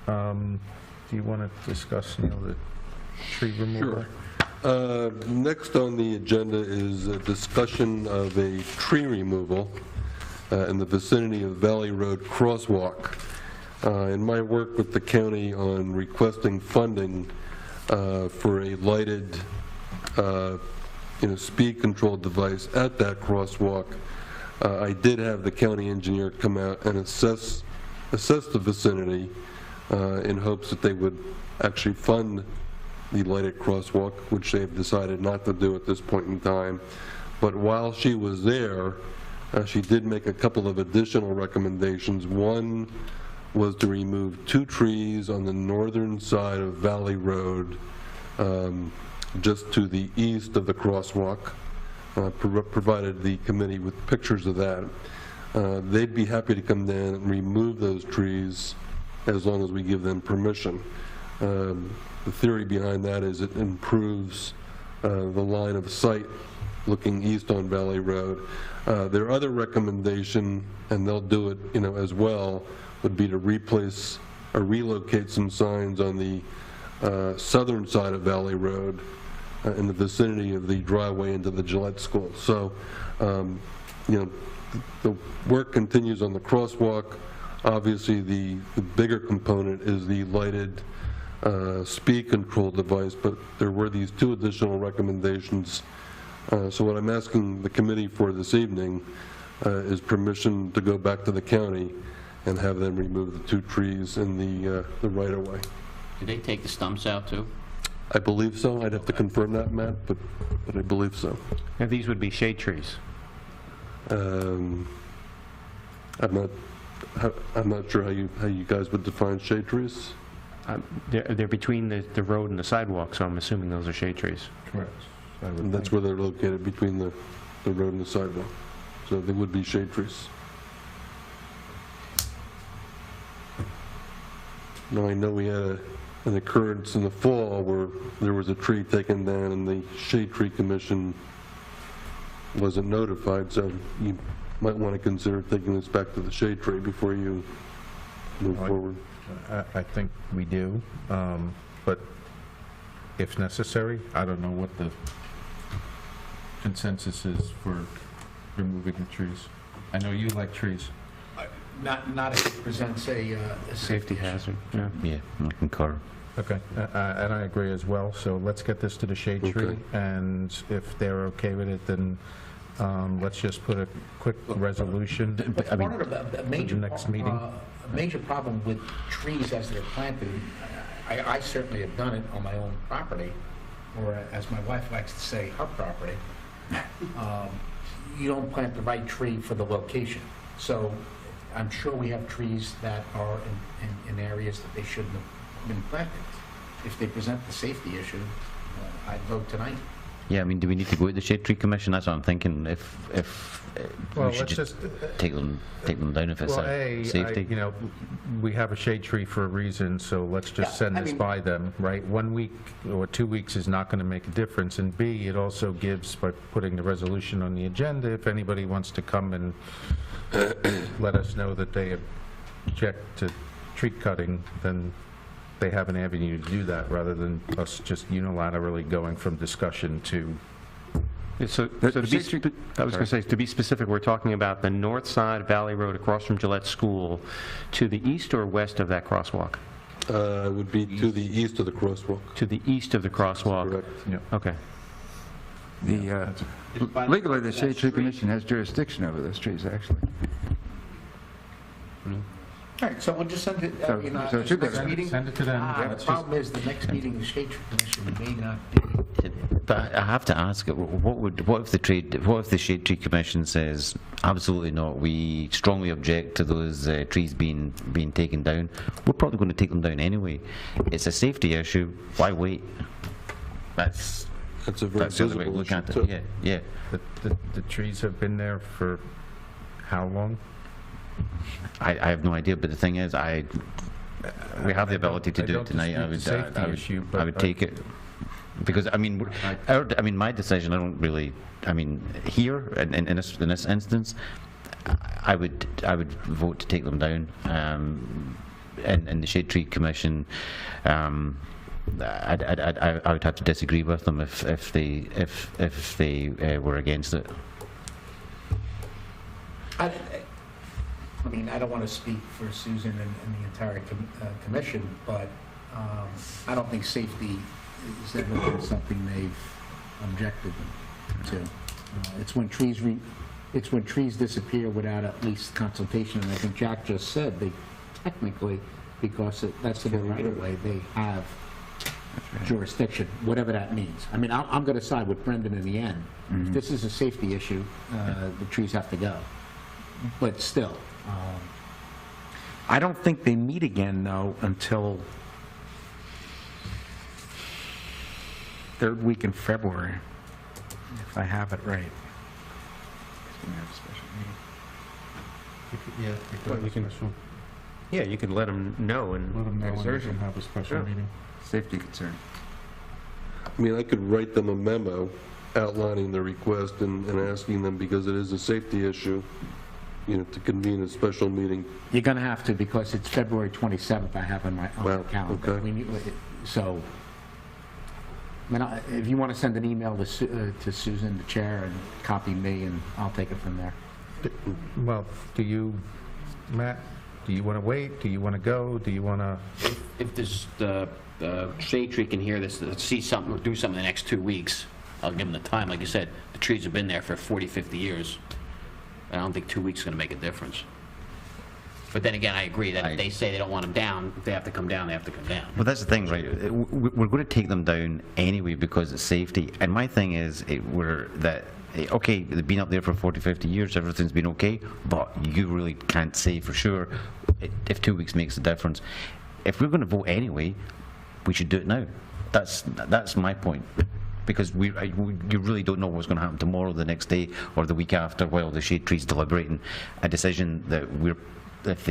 A: Do you want to discuss, the tree removal?
H: Sure. Next on the agenda is a discussion of a tree removal in the vicinity of Valley Road Crosswalk. In my work with the county on requesting funding for a lighted, speed control device at that crosswalk, I did have the county engineer come out and assess the vicinity in hopes that they would actually fund the lighted crosswalk, which they've decided not to do at this point in time. But while she was there, she did make a couple of additional recommendations. One was to remove 2 trees on the northern side of Valley Road, just to the east of the crosswalk, provided the committee with pictures of that. They'd be happy to come down and remove those trees as long as we give them permission. The theory behind that is it improves the line of sight looking east on Valley Road. Their other recommendation, and they'll do it as well, would be to replace or relocate some signs on the southern side of Valley Road in the vicinity of the driveway into the Gillette School. So, the work continues on the crosswalk. Obviously, the bigger component is the lighted speed control device, but there were these 2 additional recommendations. So what I'm asking the committee for this evening is permission to go back to the county and have them remove the 2 trees in the right-of-way.
G: Did they take the stumps out, too?
H: I believe so. I'd have to confirm that, Matt, but I believe so.
E: And these would be shade trees.
H: I'm not sure how you guys would define shade trees.
E: They're between the road and the sidewalk, so I'm assuming those are shade trees.
A: Correct.
H: And that's where they're located, between the road and the sidewalk. So they would be shade trees. Now, I know we had an occurrence in the fall where there was a tree taken down and the Shade Tree Commission wasn't notified, so you might want to consider taking this back to the shade tree before you move forward.
A: I think we do, but if necessary, I don't know what the consensus is for removing the trees. I know you like trees.
I: Not if it presents a
E: Safety hazard, yeah.
J: Yeah, I concur.
A: Okay, and I agree as well, so let's get this to the shade tree,
H: Okay.
A: and if they're okay with it, then let's just put a quick resolution.
I: But part of the major,
A: next meeting.
I: A major problem with trees as they're planted, I certainly have done it on my own property, or as my wife likes to say, her property. You don't plant the right tree for the location. So I'm sure we have trees that are in areas that they shouldn't have been planted. If they present the safety issue, I'd vote tonight.
J: Yeah, I mean, do we need to go to the Shade Tree Commission? That's what I'm thinking. If
A: Well,
J: we should
A: let's
J: just take them down if it's
A: Well,
J: safety.
A: you know, we have a shade tree for a reason, so let's just send this by them, right? 1 week or 2 weeks is not going to make a difference. And B, it also gives, by putting the resolution on the agenda, if anybody wants to come and let us know that they object to tree cutting, then they have an avenue to do that, rather than us just unilaterally going from discussion to...
E: Yeah, so to be I was going to say, to be specific, we're talking about the north side of Valley Road across from Gillette School to the east or west of that crosswalk?
H: It would be to the east of the crosswalk.
E: To the east of the crosswalk?
H: Correct.
E: Okay.
L: Legally, the Shade Tree Commission has jurisdiction over those trees, actually.
I: All right, so we'll just send it,
L: So it should be
I: next meeting.
A: Send it to them.
I: The problem is, the next meeting, the Shade Tree Commission may not be.
J: But I have to ask, what if the Shade Tree Commission says absolutely not? We strongly object to those trees being taken down. We're probably going to take them down anyway. It's a safety issue. Why wait? That's
H: a very
J: the other way to look at it. Yeah.
A: The trees have been there for how long?
J: I have no idea, but the thing is, we have the ability to do it tonight. I would take it. Because, I mean, my decision, I don't really, I mean, here, in this instance, I would vote to take them down. And the Shade Tree Commission, I would have to disagree with them if they were against it.
I: I mean, I don't want to speak for Susan and the entire commission, but I don't think safety is ever been something they've objected to. It's when trees disappear without at least consultation, and I think Jack just said they technically, because that's in the right of way, they have jurisdiction, whatever that means. I mean, I'm going to side with Brendan in the end. If this is a safety issue, the trees have to go. But still, I don't think they meet again, though, until third week in February, if I have it right.
E: Yeah, you can let them know and
A: have a special meeting.
L: Safety concern.
H: I mean, I could write them a memo outlining the request and asking them, because it is a safety issue, you know, to convene a special meeting.
I: You're going to have to, because it's February 27th I have on my calendar.
H: Okay.
I: So, I mean, if you want to send an email to Susan, the chair, and copy me, and I'll take it from there.
A: Well, Matt, do you want to wait? Do you want to go? Do you want to...
G: If this, the Shade Tree can hear this, see something, or do something in the next 2 weeks, I'll give them the time. Like you said, the trees have been there for 40, 50 years. I don't think 2 weeks is going to make a difference. But then again, I agree that if they say they don't want them down, if they have to come down, they have to come down.
J: Well, that's the thing, right? We're going to take them down anyway because it's safety. And my thing is, okay, they've been up there for 40, 50 years, everything's been okay, but you really can't say for sure if 2 weeks makes a difference. If we're going to vote anyway, we should do it now. That's my point. Because you really don't know what's going to happen tomorrow, the next day, or the week after, while the Shade Tree's deliberating a decision that if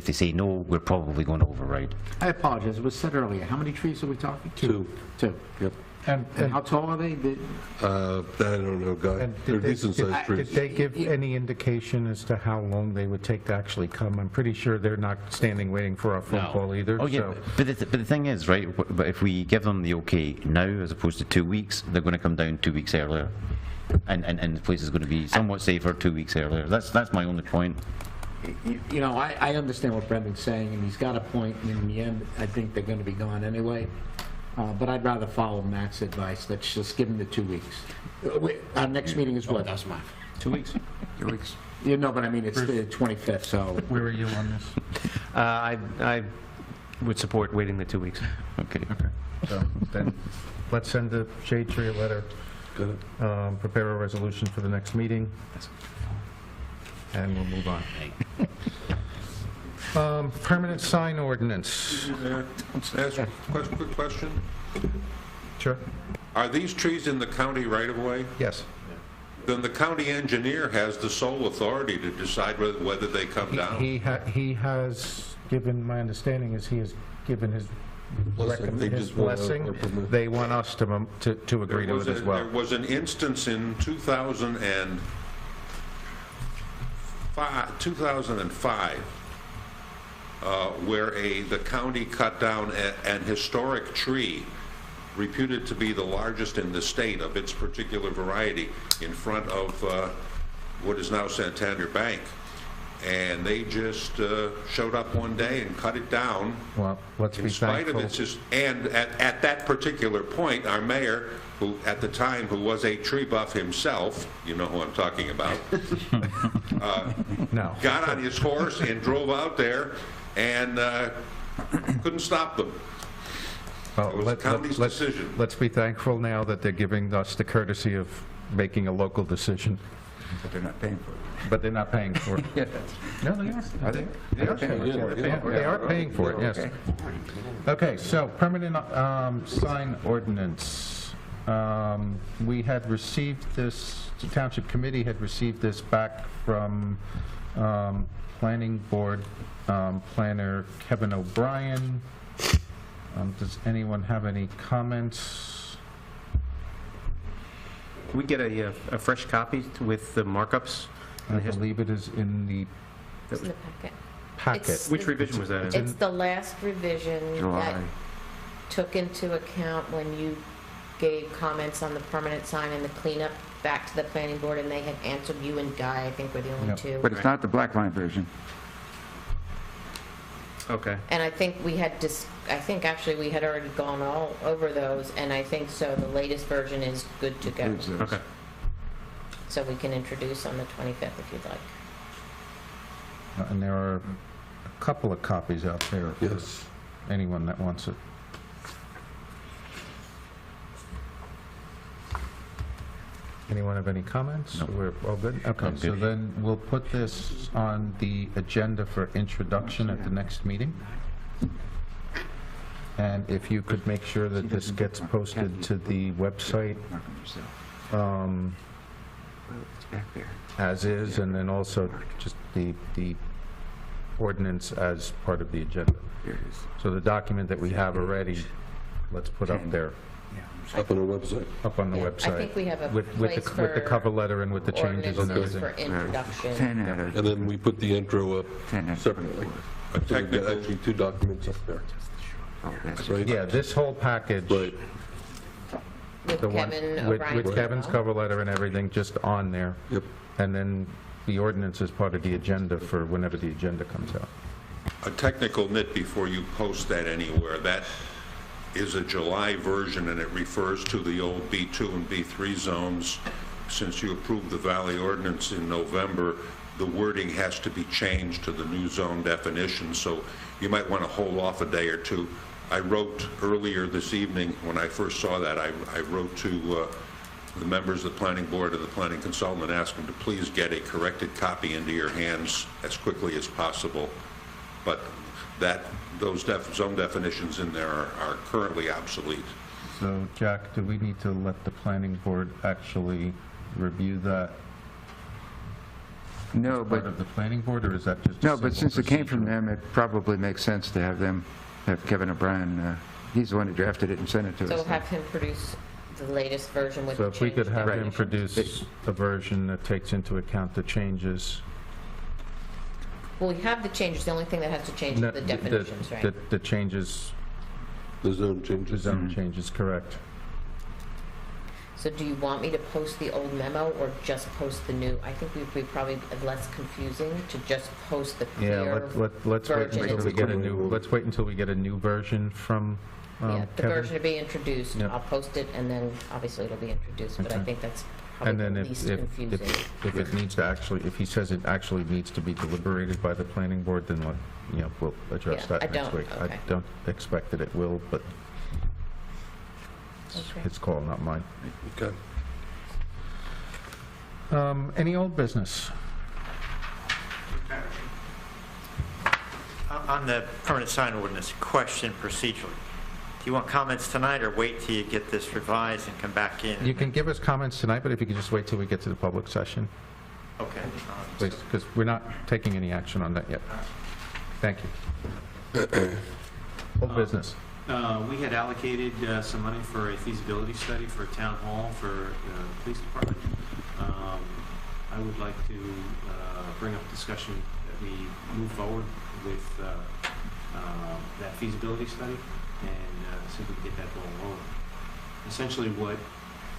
J: they say no, we're probably going to override.
I: I apologize. It was said earlier. How many trees are we talking? Two. Yep.
A: And
I: how tall are they?
H: I don't know, Guy. They're decent-sized trees.
A: Did they give any indication as to how long they would take to actually come? I'm pretty sure they're not standing waiting for our phone call either.
J: Oh, yeah, but the thing is, right, but if we give them the okay now as opposed to 2 weeks, they're going to come down 2 weeks earlier. And the place is going to be somewhat safer 2 weeks earlier. That's my only point.
I: You know, I understand what Brendan's saying, and he's got a point, and in the end, I think they're going to be gone anyway. But I'd rather follow Matt's advice. Let's just give them the 2 weeks. Our next meeting is what?
G: That's mine.
E: 2 weeks.
L: 2 weeks.
I: You know, but I mean, it's the 25th, so...
A: Where are you on this?
E: I would support waiting the 2 weeks.
J: Okay.
A: So then, let's send the Shade Tree a letter.
H: Good.
A: Prepare a resolution for the next meeting. and we'll move on. Permanent sign ordinance.
N: Ask a quick question.
A: Sure.
N: Are these trees in the county right-of-way?
A: Yes.
N: Then the county engineer has the sole authority to decide whether they come down.
A: He has given, my understanding is he has given his blessing. They want us to agree to it as well.
N: There was an instance in 2005 where the county cut down an historic tree reputed to be the largest in the state of its particular variety in front of what is now Santander Bank. And they just showed up one day and cut it down.
A: Well, let's be thankful.
N: In spite of its, and at that particular point, our mayor, who at the time, who was a tree buff himself, you know who I'm talking about,
A: No.
N: got on his horse and drove out there and couldn't stop them.
A: Well,
N: It was the county's decision.
A: Let's be thankful now that they're giving us the courtesy of making a local decision.
L: But they're not paying for it.
A: But they're not paying for it.
L: Yeah.
A: No, they are.
L: Are they?
A: They are paying for it. They are paying for it, yes.
L: Okay.
A: Okay, so permanent sign ordinance. We had received this, the Township Committee had received this back from Planning Board Planner Kevin O'Brien. Does anyone have any comments?
E: Can we get a fresh copy with the markups?
A: I believe it is in the
D: It's in the packet.
A: packet.
D: It's-
E: Which revision was that in?
D: It's the last revision that
L: July.
D: took into account when you gave comments on the permanent sign and the cleanup back to the planning board, and they had answered. You and Guy, I think, were the only
A: Yep.
D: two.
L: But it's not the black line version.
E: Okay.
D: And I think we had I think actually we had already gone all over those, and I think so the latest version is good to go.
L: Includes those.
E: Okay.
D: So we can introduce on the 25th if you'd like.
A: And there are a couple of copies out there for
H: Yes.
A: anyone that wants it. Anyone have any comments?
J: No.
A: We're all good? Okay,
J: I'm
A: so
J: good.
A: then we'll put this on the agenda for introduction at the next meeting. And if you could make sure that this gets posted to the website
L: It's back there.
A: as is, and then also just the ordinance as part of the agenda.
L: Here it is.
A: So the document that we have already, let's put up there,
H: Up on the website.
A: up on the
D: Yeah,
A: website.
D: I think we have a
A: with
D: place
A: the
D: for
A: cover letter and with the changes and
D: ordinances
A: everything.
D: for introduction.
L: 10 out of
H: And then we put the intro up
L: 10 out of
H: separately.
L: 24.
N: A
H: So we've got
N: technical,
H: actually two documents up there,
L: Oh, that's
H: right?
A: Yeah, this whole package,
H: Right.
D: With
A: the one,
D: Kevin
A: with
D: O'Brien's
A: Kevin's
D: memo.
A: cover letter and everything, just on there.
H: Yep.
A: And then the ordinance is part of the agenda for whenever the agenda comes out.
N: a technical nit before you post that anywhere. That is a July version, and it refers to the old B2 and B3 zones. Since you approved the Valley Ordinance in November, the wording has to be changed to the new zone definition, so you might want to hold off a day or two. I wrote earlier this evening, when I first saw that, I wrote to the members of the planning board and the planning consultant and asked them to please get a corrected copy into your hands as quickly as possible. But those zone definitions in there are currently obsolete.
A: So, Jack, do we need to let the planning board actually review that
L: No,
A: part
L: but,
A: of the planning board, or is that just a
L: no, but
A: simple
L: since it came from
A: procedure?
L: them, it probably makes sense to have Kevin O'Brien, he's the one who drafted it and sent it to
D: So
L: us.
D: have him produce the latest version with
A: So
D: the
A: if we could
D: changes.
A: have him
L: Right.
A: produce a version that takes into account the changes.
D: Well, we have the changes, the only thing that has to change is the definitions, right?
A: The changes,
H: The zone
A: the
H: changes.
A: zone changes, correct.
D: So do you want me to post the old memo or just post the new? I think we'd be probably less confusing to just post the
A: Yeah,
D: clear
A: let's wait
D: version.
A: until we get a new, let's wait until we get a new version from
D: Yeah, the version
A: Kevin.
D: to be introduced,
A: Yep.
D: I'll post it, and then obviously it'll be introduced, but I
A: Okay.
D: think that's
A: And
D: probably
A: then
D: the
A: if,
D: least
A: if,
D: confusing.
A: if it needs to actually, if he says it actually needs to be deliberated by the planning board, then, we'll address
D: Yeah,
A: that
D: I
A: next
D: don't,
A: week. I
D: okay.
A: don't expect that it will, but it's
D: Okay.
A: his call, not mine.
H: Okay.
A: Any old business?
K: On the permanent sign ordinance, question procedurally. Do you want comments tonight, or wait till you get this revised and come back in?
A: You can give us comments tonight, but if you could just wait till we get to the public session,
K: Okay.
A: please, because we're not taking any action on that yet. Thank you. Old business.
B: We had allocated some money for a feasibility study for Town Hall for the police department. I would like to bring up discussion that we move forward with that feasibility study and see if we can get that ball rolling. Essentially what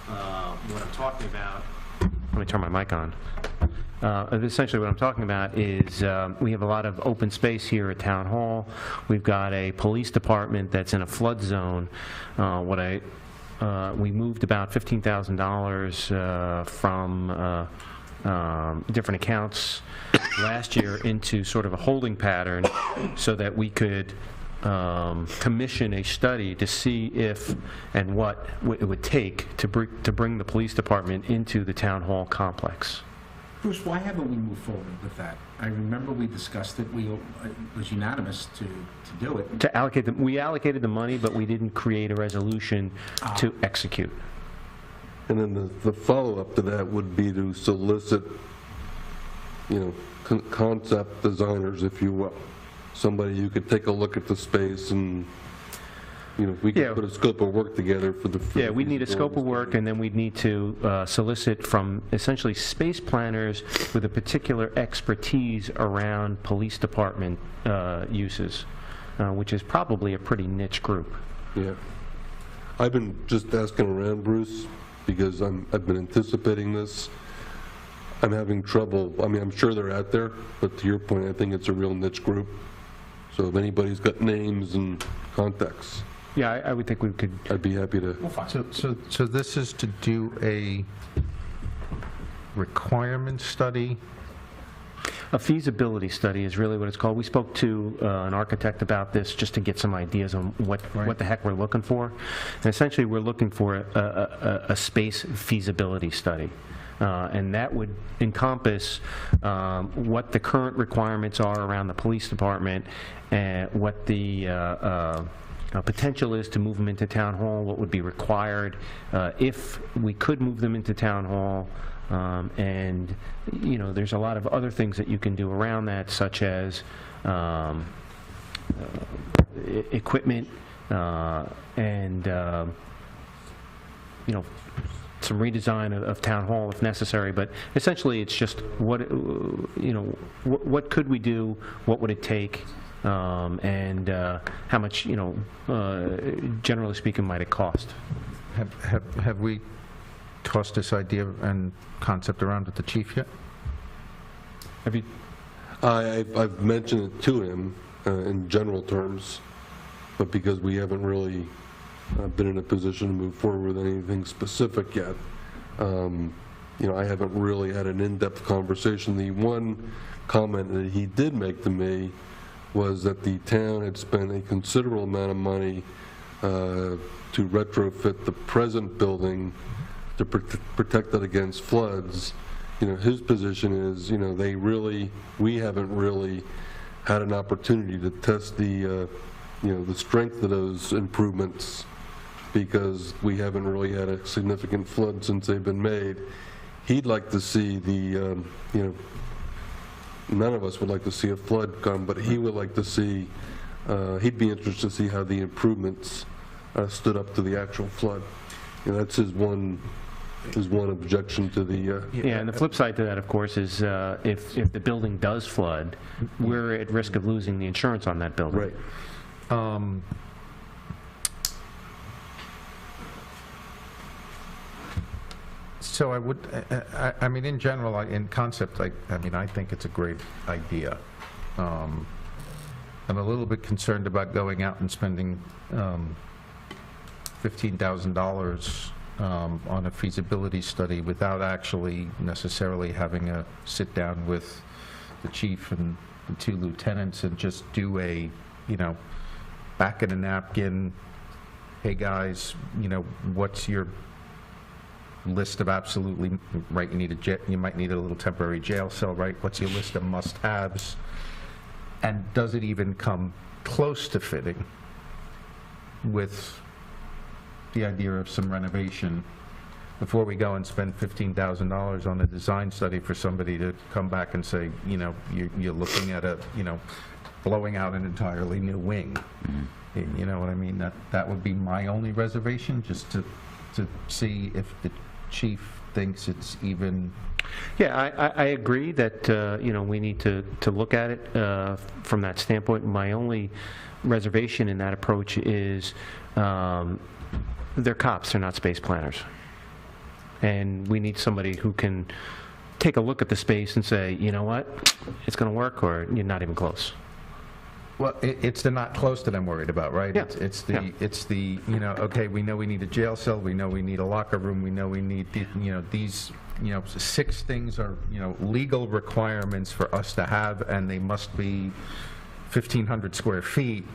B: I'm talking about.
E: Let me turn my mic on. Essentially what I'm talking about is we have a lot of open space here at Town Hall. We've got a police department that's in a flood zone. We moved about $15,000 from different accounts last year into sort of a holding pattern so that we could commission a study to see if and what it would take to bring the police department into the Town Hall complex.
I: Bruce, why haven't we moved forward with that? I remember we discussed it, it was unanimous to do it.
E: We allocated the money, but we didn't create a resolution to execute.
H: And then the follow-up to that would be to solicit, concept designers, if you will. Somebody who could take a look at the space and, we could put a scope of work together for the...
E: Yeah, we'd need a scope of work, and then we'd need to solicit from essentially space planners with a particular expertise around police department uses, which is probably a pretty niche group.
H: Yeah. I've been just asking around, Bruce, because I've been anticipating this. I'm having trouble. I mean, I'm sure they're out there, but to your point, I think it's a real niche group. So if anybody's got names and contacts...
E: Yeah, I would think we could...
H: I'd be happy to...
A: So this is to do a requirement study?
E: A feasibility study is really what it's called. We spoke to an architect about this just to get some ideas on what the heck we're looking for. And essentially, we're looking for a space feasibility study. And that would encompass what the current requirements are around the police department and what the potential is to move them into Town Hall, what would be required if we could move them into Town Hall. And, there's a lot of other things that you can do around that, such as equipment and, some redesign of Town Hall if necessary. But essentially, it's just what could we do, what would it take, and how much, generally speaking, might it cost?
A: Have we tossed this idea and concept around with the chief yet? Have you?
H: I've mentioned it to him in general terms, but because we haven't really been in a position to move forward with anything specific yet, I haven't really had an in-depth conversation. The one comment that he did make to me was that the town had spent a considerable amount of money to retrofit the present building to protect it against floods. His position is, we haven't really had an opportunity to test the strength of those improvements because we haven't really had a significant flood since they've been made. He'd like to see the, none of us would like to see a flood come, but he would like to see, he'd be interested to see how the improvements stood up to the actual flood. That's his one objection to the...
E: Yeah, and the flip side to that, of course, is if the building does flood, we're at risk of losing the insurance on that building.
H: Right.
A: So I would, I mean, in general, in concept, I think it's a great idea. I'm a little bit concerned about going out and spending $15,000 on a feasibility study without actually necessarily having a sit down with the chief and the two lieutenants and just do a, back in a napkin, hey guys, what's your list of absolutely, right, you might need a little temporary jail cell, right? What's your list of must-haves? And does it even come close to fitting with the idea of some renovation before we go and spend $15,000 on a design study for somebody to come back and say, you know, you're looking at a, you know, blowing out an entirely new wing. You know what I mean? That would be my only reservation, just to see if the chief thinks it's even...
E: Yeah, I agree that, you know, we need to look at it from that standpoint. My only reservation in that approach is they're cops, they're not space planners. And we need somebody who can take a look at the space and say, you know what, it's going to work, or you're not even close.
A: Well, it's the not close that I'm worried about, right?
E: Yeah.
A: It's the, you know, okay, we know we need a jail cell, we know we need a locker room, we know we need, you know, these, you know, 6 things are, you know, legal requirements for us to have, and they must be 1,500 square feet.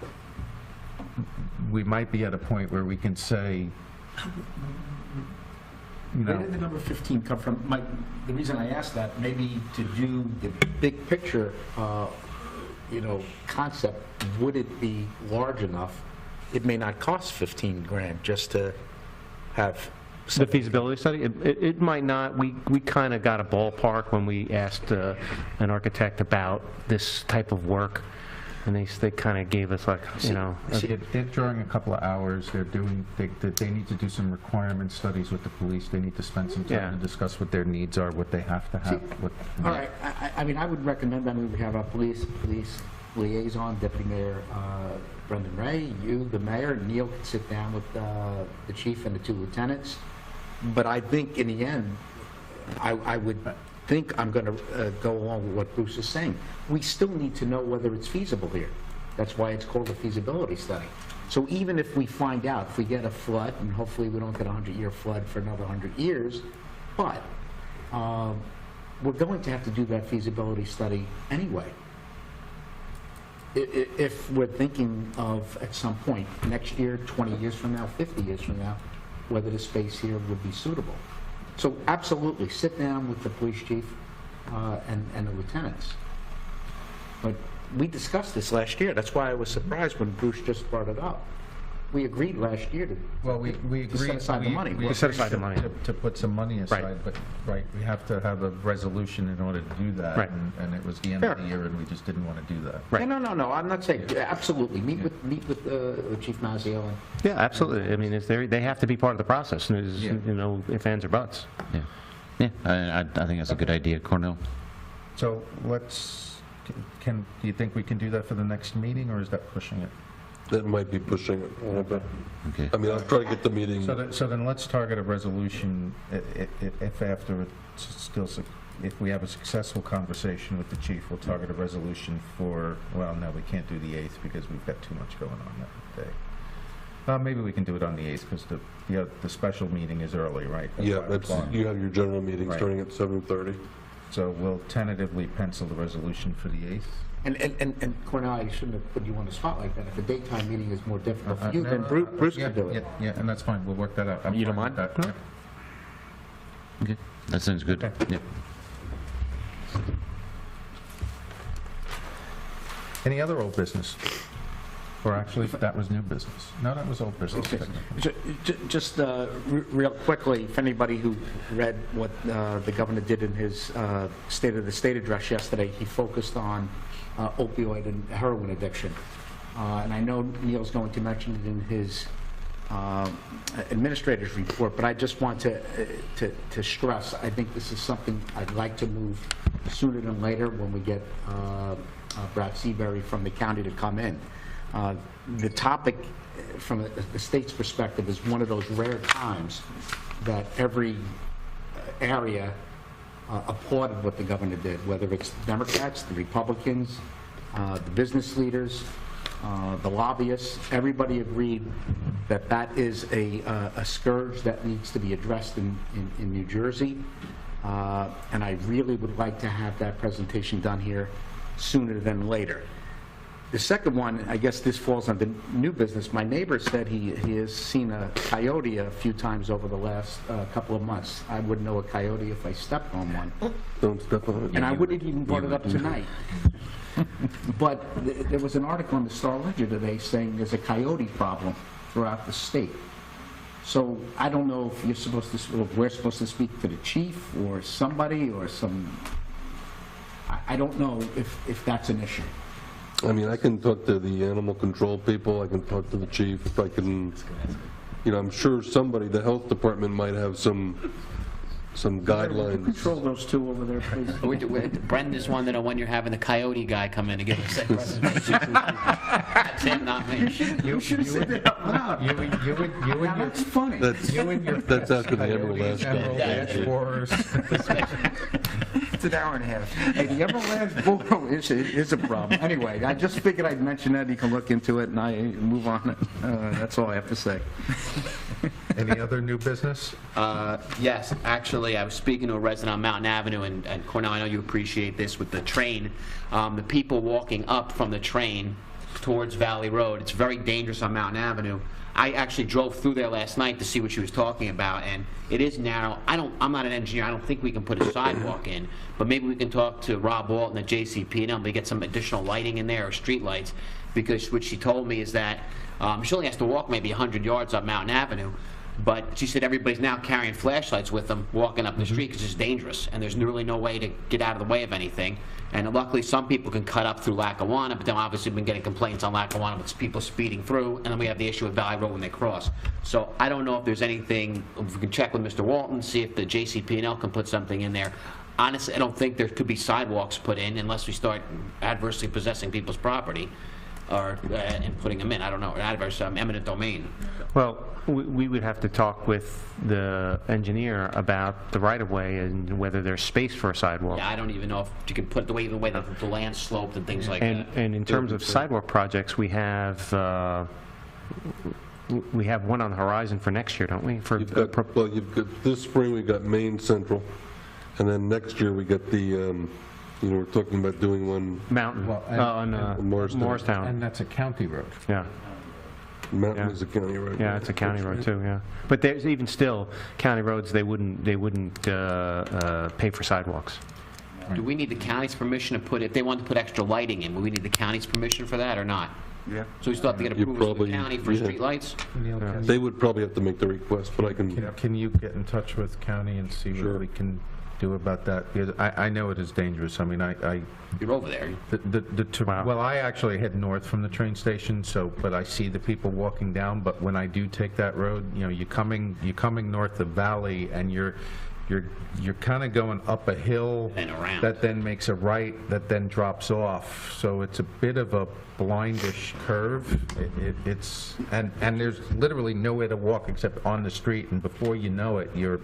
A: We might be at a point where we can say, you know...
I: Where did the number 15 come from? The reason I asked that, maybe to do the big picture, you know, concept, would it be large enough? It may not cost 15 grand just to have...
E: The feasibility study, it might not. We kind of got a ballpark when we asked an architect about this type of work, and they kind of gave us, like, you know...
A: During a couple of hours, they need to do some requirement studies with the police. They need to spend some time to discuss what their needs are, what they have to have.
I: All right, I mean, I would recommend that we have a police liaison, Deputy Mayor Brendan Ray, you, the mayor, Neil could sit down with the chief and the 2 lieutenants. But I think in the end, I would think I'm going to go along with what Bruce is saying. We still need to know whether it's feasible here. That's why it's called a feasibility study. So even if we find out, if we get a flood, and hopefully we don't get a 100-year flood for another 100 years, but we're going to have to do that feasibility study anyway. If we're thinking of, at some point, next year, 20 years from now, 50 years from now, whether the space here would be suitable. So absolutely, sit down with the police chief and the lieutenants. But we discussed this last year. That's why I was surprised when Bruce just brought it up. We agreed last year to set aside the money.
E: We set aside the money.
A: To put some money aside,
E: Right.
A: but, we have to have a resolution in order to do that.
E: Right.
A: And it was the end of the year, and we just didn't want to do that.
E: Right.
I: No, I'm not saying, absolutely. Meet with Chief Mazio and...
E: Yeah, absolutely. I mean, they have to be part of the process. And there's, you know, if ands or buts.
J: Yeah, I think that's a good idea, Cornell.
A: So do you think we can do that for the next meeting, or is that pushing it?
H: That might be pushing it a little bit.
J: Okay.
H: I mean, I'll try to get the meeting.
A: So then let's target a resolution if we have a successful conversation with the chief, we'll target a resolution for, well, no, we can't do the 8th because we've got too much going on that day. Maybe we can do it on the 8th because the special meeting is early, right? At
H: Yeah,
A: 5
H: that's,
A: o'clock.
H: you have your general meeting starting at 7:30.
A: So we'll tentatively pencil the resolution for the 8th.
I: And Cornell, I shouldn't have put you on the spot like that. If a daytime meeting is more difficult for you, then Bruce can do it.
A: Yeah, and that's fine. We'll work that out.
I: You don't mind?
A: That. Yeah.
J: Okay, that sounds good.
A: Okay.
J: Yeah.
A: Any other old business? Or actually, that was new business. No, that was old business.
I: Okay. Just real quickly, if anybody who read what the governor did in his State of the State address yesterday, he focused on opioid and heroin addiction. And I know Neil's going to mention it in his administrator's report, but I just want to stress, I think this is something I'd like to move sooner than later when we get Brad Seabury from the county to come in. The topic, from the state's perspective, is one of those rare times that every area applauded what the governor did, whether it's the Democrats, the Republicans, the business leaders, the lobbyists. Everybody agreed that that is a scourge that needs to be addressed in New Jersey. And I really would like to have that presentation done here sooner than later. The second one, I guess this falls under new business. My neighbor said he has seen a coyote a few times over the last couple of months. I wouldn't know a coyote if I stepped on one.
H: Don't step on it.
I: And I wouldn't even brought it up tonight. But there was an article in the Star Ledger today saying there's a coyote problem throughout the state. So I don't know if you're supposed to, if we're supposed to speak to the chief or somebody or some, I don't know if that's an issue.
H: I mean, I can talk to the animal control people, I can talk to the chief, I can, you know, I'm sure somebody, the health department might have some guidelines.
I: Control those two over there, please.
G: Brenda's wanting to know when you're having the coyote guy come in and give us that presentation. That's him, not me.
I: You should have said it out loud. That's funny.
H: That's after the Emerald Ash guy.
L: It's an hour and a half.
I: Hey, the Everlast Bull is a problem. Anyway, I just figured I'd mention that. You can look into it, and I move on. That's all I have to say.
A: Any other new business?
G: Yes, actually, I was speaking to a resident on Mountain Avenue, and Cornell, I know you appreciate this with the train. The people walking up from the train towards Valley Road, it's very dangerous on Mountain Avenue. I actually drove through there last night to see what she was talking about, and it is narrow. I'm not an engineer. I don't think we can put a sidewalk in, but maybe we can talk to Rob Walton at JCP and maybe get some additional lighting in there or street lights, because what she told me is that she only has to walk maybe 100 yards up Mountain Avenue, but she said everybody's now carrying flashlights with them walking up the street because it's dangerous, and there's really no way to get out of the way of anything. And luckily, some people can cut up through Lackawanna, but then obviously we've been getting complaints on Lackawanna with people speeding through, and then we have the issue with Valley Road when they cross. So I don't know if there's anything, if we can check with Mr. Walton, see if the JCP&L can put something in there. Honestly, I don't think there could be sidewalks put in unless we start adversely possessing people's property or and putting them in. I don't know, or adverse eminent domain.
E: Well, we would have to talk with the engineer about the right-of-way and whether there's space for a sidewalk.
G: Yeah, I don't even know if you can put the way that the land sloped and things like that.
E: And in terms of sidewalk projects, we have one on the horizon for next year, don't we?
H: You've got this spring we got Main Central, and then next year we got the, you know, we're talking about doing one.
E: Mountain, on Morristown.
A: And that's a county road.
E: Yeah.
H: Mountain is a county road.
E: Yeah, it's a county road too, yeah. But there's even still, county roads, they wouldn't pay for sidewalks.
G: Do we need the county's permission to put, if they want to put extra lighting in, will we need the county's permission for that or not?
L: Yeah.
G: So we still have to get approval from the county for street lights?
H: They would probably have to make the request, but I can...
A: Can you get in touch with county and see what we can do about that? Because I know it is dangerous. I mean,
G: You're over there.
A: Well, I actually head north from the train station, but I see the people walking down. But when I do take that road, you know, you're coming north of Valley, and you're kind of going up a hill
G: and around.
A: That then makes a right, that then drops off. So it's a bit of a blindish curve. And there's literally nowhere to walk except on the street, and before you know it, you're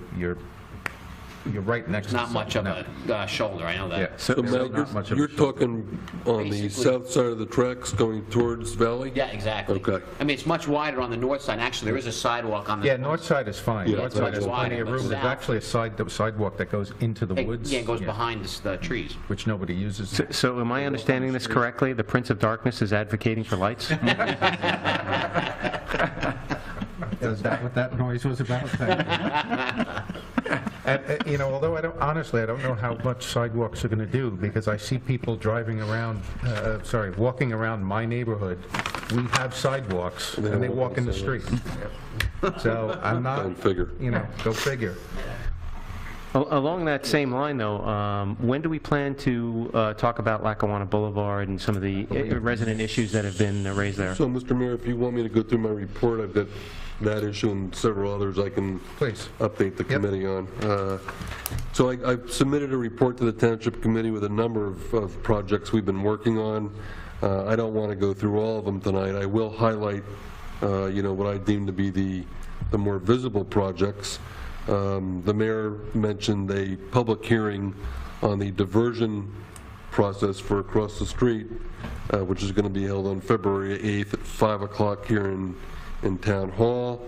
A: right next to
G: Not much of a shoulder, I know that.
A: Yeah.
H: So Matt, you're talking on the south side of the tracks going towards Valley?
G: Yeah, exactly.
H: Okay.
G: I mean, it's much wider on the north side. Actually, there is a sidewalk on the...
A: Yeah, north side is fine.
H: Yeah,
A: North side has
G: much
A: plenty of
G: wider,
A: room.
G: but
A: There's actually a sidewalk that goes into the woods.
G: Yeah, it goes behind the trees.
A: Which nobody uses.
E: So am I understanding this correctly? The Prince of Darkness is advocating for lights?
A: Is that what that noise was about? And, you know, although honestly, I don't know how much sidewalks are going to do, because I see people driving around, walking around my neighborhood. We have sidewalks, and they walk in the street. So I'm not, you know, go figure.
E: Along that same line, though, when do we plan to talk about Lackawanna Boulevard and some of the resident issues that have been raised there?
H: So, Mr. Mayor, if you want me to go through my report, I've got that issue and several others I can update the committee on. So I've submitted a report to the Township Committee with a number of projects we've been working on. I don't want to go through all of them tonight. I will highlight, you know, what I deem to be the more visible projects. The mayor mentioned a public hearing on the diversion process for across the street, which is going to be held on February 8th at 5 o'clock here in Townhall.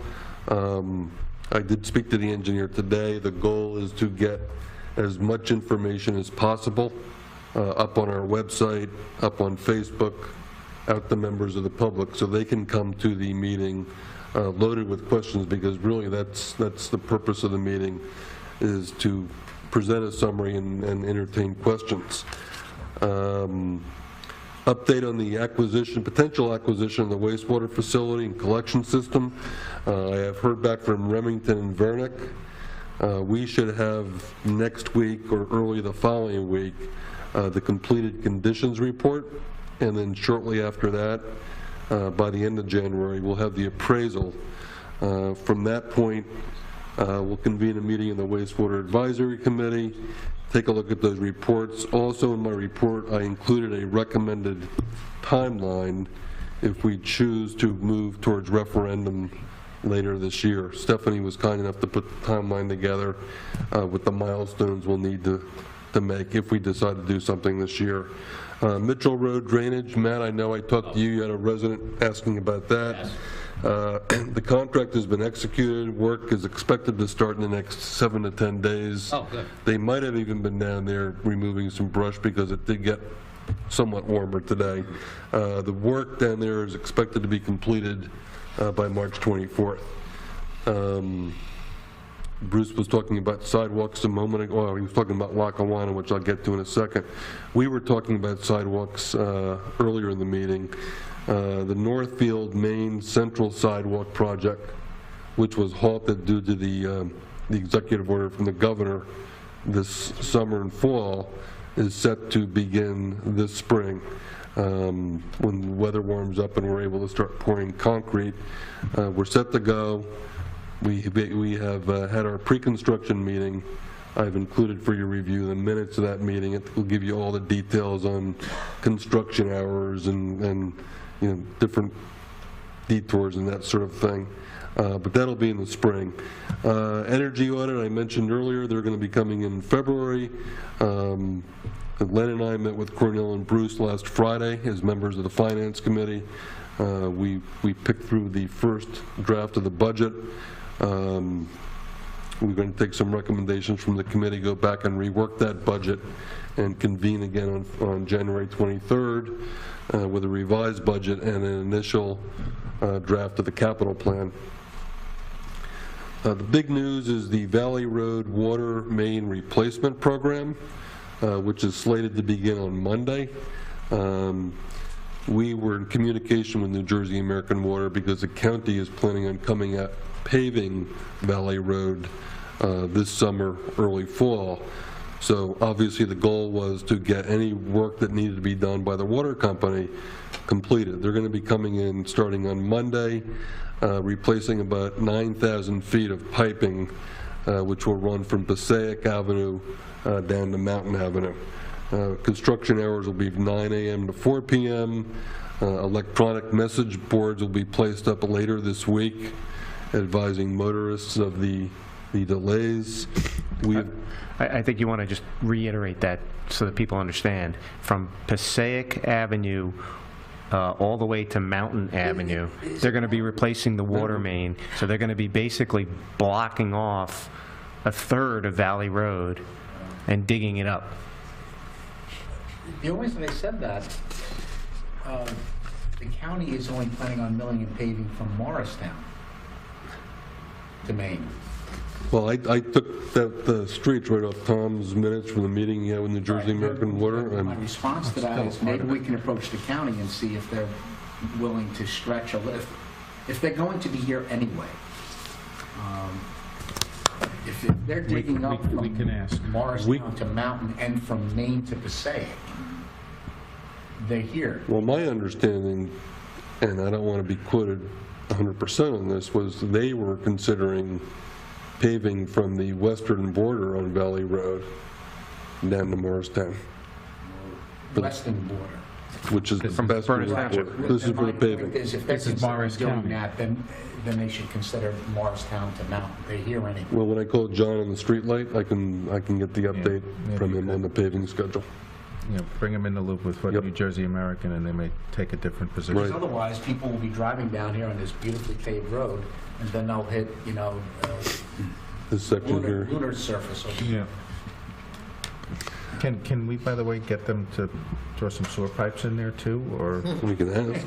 H: I did speak to the engineer today. The goal is to get as much information as possible up on our website, up on Facebook, out to members of the public so they can come to the meeting loaded with questions, because really that's the purpose of the meeting, is to present a summary and entertain questions. Update on the potential acquisition of the wastewater facility and collection system. I have heard back from Remington and Vernick. We should have next week or early the following week the completed conditions report, and then shortly after that, by the end of January, we'll have the appraisal. From that point, we'll convene a meeting in the Wastewater Advisory Committee, take a look at those reports. Also in my report, I included a recommended timeline if we choose to move towards referendum later this year. Stephanie was kind enough to put the timeline together with the milestones we'll need to make if we decide to do something this year. Mitchell Road drainage, Matt, I know I talked to you, you had a resident asking about that.
G: Yes.
H: The contract has been executed. Work is expected to start in the next 7 to 10 days.
G: Oh, good.
H: They might have even been down there removing some brush because it did get somewhat warmer today. The work down there is expected to be completed by March 24th. Bruce was talking about sidewalks a moment ago. Well, he was talking about Lackawanna, which I'll get to in a second. We were talking about sidewalks earlier in the meeting. The Northfield Main Central Sidewalk Project, which was halted due to the executive order from the governor this summer and fall, is set to begin this spring. When the weather warms up and we're able to start pouring concrete, we're set to go. We have had our pre-construction meeting. I've included for your review the minutes of that meeting. It will give you all the details on construction hours and you know, different detours and that sort of thing. But that'll be in the spring. Energy audit, I mentioned earlier, they're going to be coming in February. Len and I met with Cornell and Bruce last Friday as members of the Finance Committee. We picked through the first draft of the budget. We're going to take some recommendations from the committee, go back and rework that budget, and convene again on January 23rd with a revised budget and an initial draft of the capital plan. The big news is the Valley Road Water Main Replacement Program, which is slated to begin on Monday. We were in communication with New Jersey American Water because the county is planning on coming at paving Valley Road this summer, early fall. So obviously the goal was to get any work that needed to be done by the water company completed. They're going to be coming in starting on Monday, replacing about 9,000 feet of piping, which will run from Passaic Avenue down to Mountain Avenue. Construction hours will be 9 a.m. to 4 p.m. Electronic message boards will be placed up later this week, advising motorists of the delays.
E: I think you want to just reiterate that so that people understand. From Passaic Avenue all the way to Mountain Avenue, they're going to be replacing the water main, so they're going to be basically blocking off a third of Valley Road and digging it up.
I: The only reason they said that, the county is only planning on milling and paving from Morristown to Maine.
H: Well, I took the streets right off Tom's minutes from the meeting he had with New Jersey American Water.
I: My response to that is maybe we can approach the county and see if they're willing to stretch a little. If they're going to be here anyway, if they're digging up from Morristown to Mountain and from Maine to Passaic, they're here.
H: Well, my understanding, and I don't want to be quoted 100% on this, was they were considering paving from the western border on Valley Road down to Morristown.
I: Western border.
H: Which is the best border. This is for the paving.
I: If they're considering doing that, then they should consider Morristown to Mountain. They're here anyway.
H: Well, when I call John on the street light, I can get the update from him on the paving schedule.
A: You know, bring them in the loop with what New Jersey American, and they may take a different position.
I: Because otherwise, people will be driving down here on this beautifully paved road, and then they'll hit, you know,
H: this section here.
I: Lunar surface.
A: Yeah. Can we, by the way, get them to throw some sewer pipes in there too, or?
H: We can ask.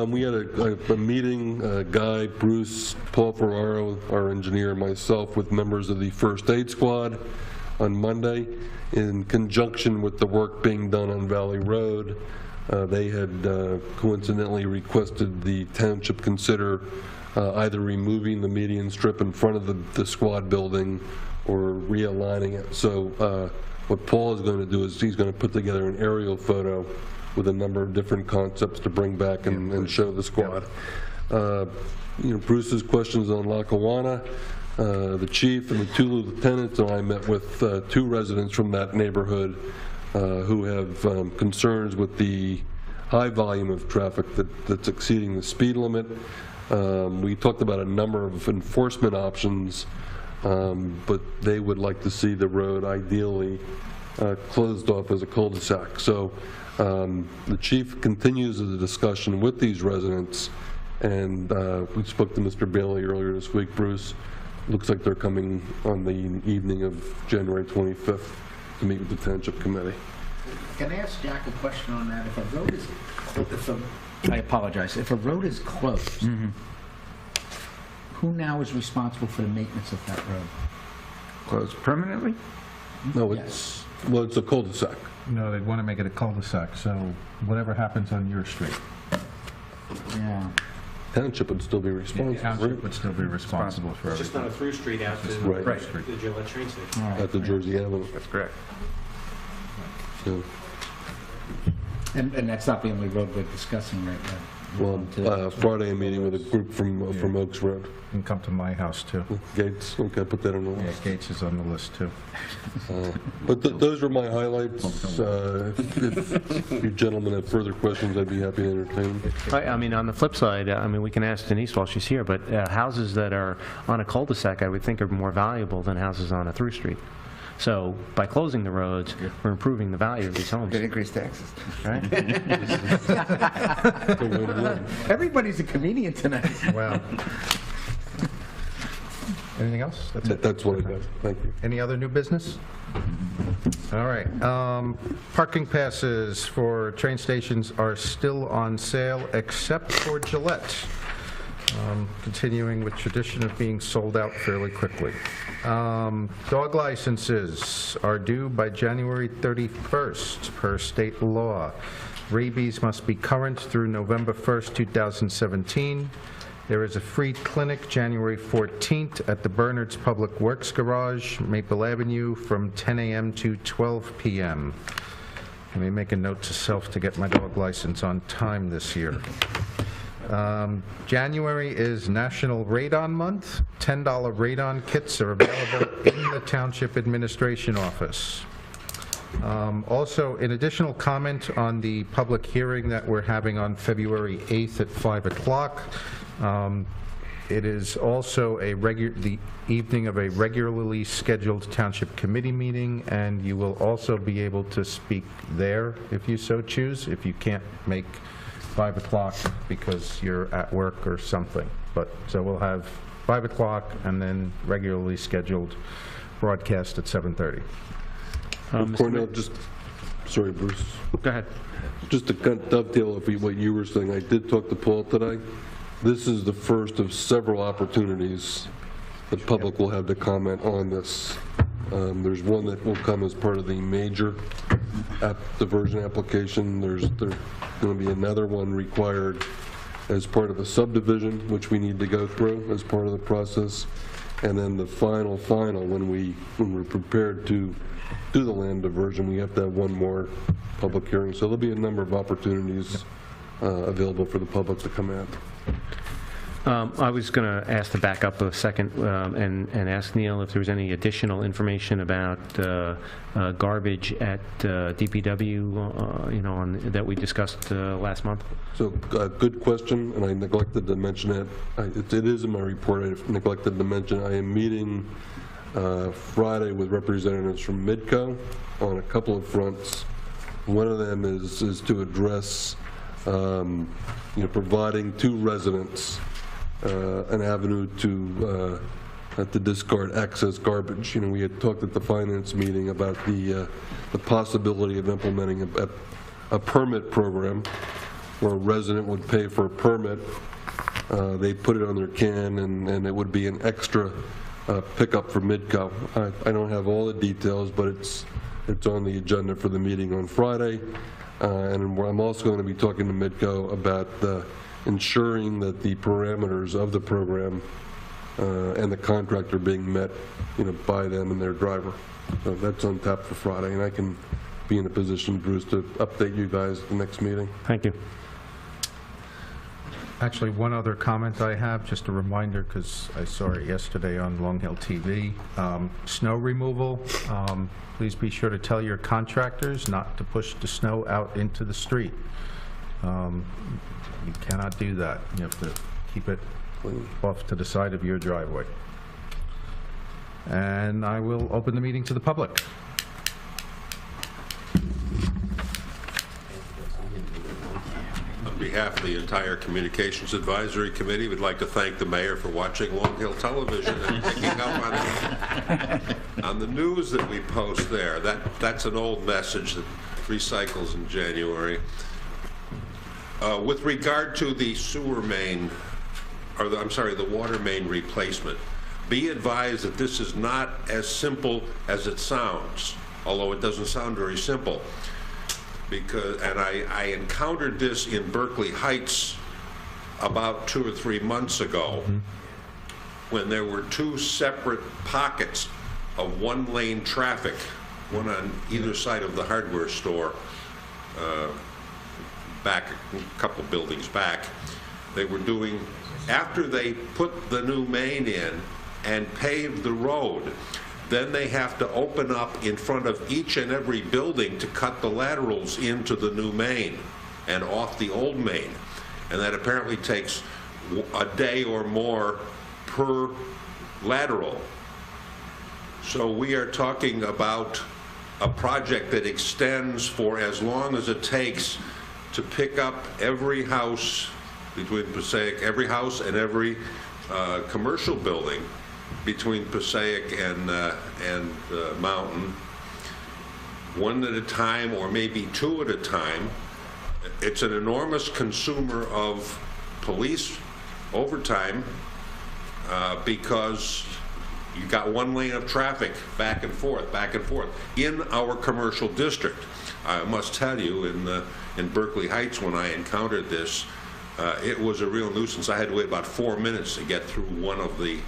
H: We had a meeting, Guy, Bruce, Paul Ferraro, our engineer, and myself, with members of the first aid squad. on Monday. In conjunction with the work being done on Valley Road, they had coincidentally requested the township consider either removing the median strip in front of the squad building or realigning it. So what Paul is going to do is he's going to put together an aerial photo with a number of different concepts to bring back and show the squad. Bruce's questions on Lackawanna, the chief and the 2 lieutenants and I met with 2 residents from that neighborhood who have concerns with the high volume of traffic that's exceeding the speed limit. We talked about a number of enforcement options, but they would like to see the road ideally closed off as a cul-de-sac. So the chief continues the discussion with these residents, and we spoke to Mr. Bailey earlier this week. Bruce, looks like they're coming on the evening of January 25th to meet with the Township Committee.
I: Can I ask Jack a question on that? If a road is, I apologize, if a road is closed, who now is responsible for the maintenance of that road?
L: Closed permanently?
H: No, it's, well, it's a cul-de-sac.
A: No, they'd want to make it a cul-de-sac, so whatever happens on your street,
I: Yeah.
H: Township would still be responsible.
A: the township would still be responsible for
B: It's just
A: everything.
B: not a through street out to
H: Right.
B: the Gillette train station.
I: All right.
H: At the Jersey Avenue.
L: That's correct.
H: So,
I: And that's not the only road we're discussing right now.
H: well, Friday I'm meeting with a group from Oaks Road.
A: You can come to my house, too.
H: Gates, okay, put that on the
A: Yeah,
H: list.
A: Gates is on the list, too.
H: But those are my highlights. If you gentlemen have further questions, I'd be happy to entertain them.
E: I mean, on the flip side, I mean, we can ask Denise while she's here, but houses that are on a cul-de-sac, I would think are more valuable than houses on a through street. So by closing the roads, we're improving the value of these homes.
L: Could increase taxes.
E: Right?
I: Everybody's a comedian tonight.
A: Well, anything else? That's it?
H: That's what I got. Thank you.
A: Any other new business? All right. Parking passes for train stations are still on sale except for Gillette. Continuing with tradition of being sold out fairly quickly. Dog licenses are due by January 31st per state law. Rabies must be current through November 1st, 2017. There is a free clinic January 14th at the Bernard's Public Works Garage, Maple Avenue, from 10 a.m. to 12 p.m. Let me make a note to self to get my dog license on time this year. January is National Radon Month. $10 radon kits are available in the Township Administration Office. Also, an additional comment on the public hearing that we're having on February 8th at 5 o'clock. It is also the evening of a regularly scheduled Township Committee meeting, and you will also be able to speak there if you so choose, if you can't make 5 o'clock because you're at work or something. But so we'll have 5 o'clock and then regularly scheduled broadcast at 7:30.
H: Cornell, just, sorry, Bruce.
E: Go ahead.
H: Just to dovetail off what you were saying, I did talk to Paul today. This is the first of several opportunities the public will have to comment on this. There's one that will come as part of the major diversion application. There's going to be another one required as part of a subdivision, which we need to go through as part of the process. And then the final, when we're prepared to do the land diversion, we have to have one more public hearing. So there'll be a number of opportunities available for the public to come in.
E: I was going to ask to back up a second and ask Neil if there was any additional information about garbage at DPW, that we discussed last month.
H: So, good question, and I neglected to mention it. It is in my report. I neglected to mention I am meeting Friday with representatives from Midco on a couple of fronts. One of them is to address providing to residents an avenue to discard excess garbage. We had talked at the finance meeting about the possibility of implementing a permit program where a resident would pay for a permit. They put it on their can, and it would be an extra pickup for Midco. I don't have all the details, but it's on the agenda for the meeting on Friday. And I'm also going to be talking to Midco about ensuring that the parameters of the program and the contract are being met, by them and their driver. So that's on tap for Friday, and I can be in a position, Bruce, to update you guys at the next meeting.
E: Thank you.
A: Actually, one other comment I have, just a reminder, because I saw it yesterday on Long Hill TV. Snow removal, please be sure to tell your contractors not to push the snow out into the street. You cannot do that. You have to keep it off to the side of your driveway. And I will open the meeting to the public.
N: On behalf of the entire Communications Advisory Committee, we'd like to thank the mayor for watching Long Hill Television and picking up on the news that we post there. That's an old message that recycles in January. With regard to the sewer main, or the water main replacement, be advised that this is not as simple as it sounds, although it doesn't sound very simple. And I encountered this in Berkeley Heights about 2 or 3 months ago, when there were 2 separate pockets of one-lane traffic, one on either side of the hardware store, back a couple buildings back. They were doing, after they put the new main in and paved the road, then they have to open up in front of each and every building to cut the laterals into the new main and off the old main. And that apparently takes a day or more per lateral. So we are talking about a project that extends for as long as it takes to pick up every house between Passaic, every house and every commercial building between Passaic and Mountain, one at a time or maybe 2 at a time. It's an enormous consumer of police overtime because you got one lane of traffic back and forth in our commercial district. I must tell you, in Berkeley Heights, when I encountered this, it was a real nuisance. I had to wait about 4 minutes to get through one of the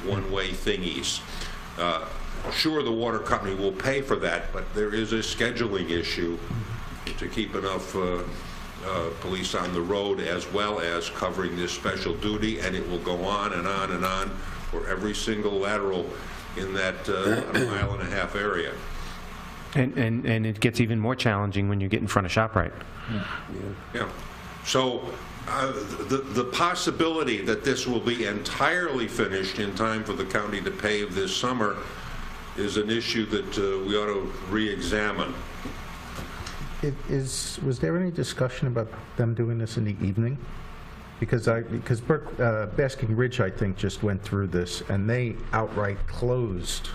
N: one-way thingies. Sure, the water company will pay for that, but there is a scheduling issue to keep enough police on the road, as well as covering this special duty, and it will go on and on and on for every single lateral in that 1.5 mile area.
E: And it gets even more challenging when you get in front of ShopRite.
N: Yeah. So the possibility that this will be entirely finished in time for the county to pave this summer is an issue that we ought to re-examine.
A: Was there any discussion about them doing this in the evening? Because Basking Ridge, I think, just went through this, and they outright closed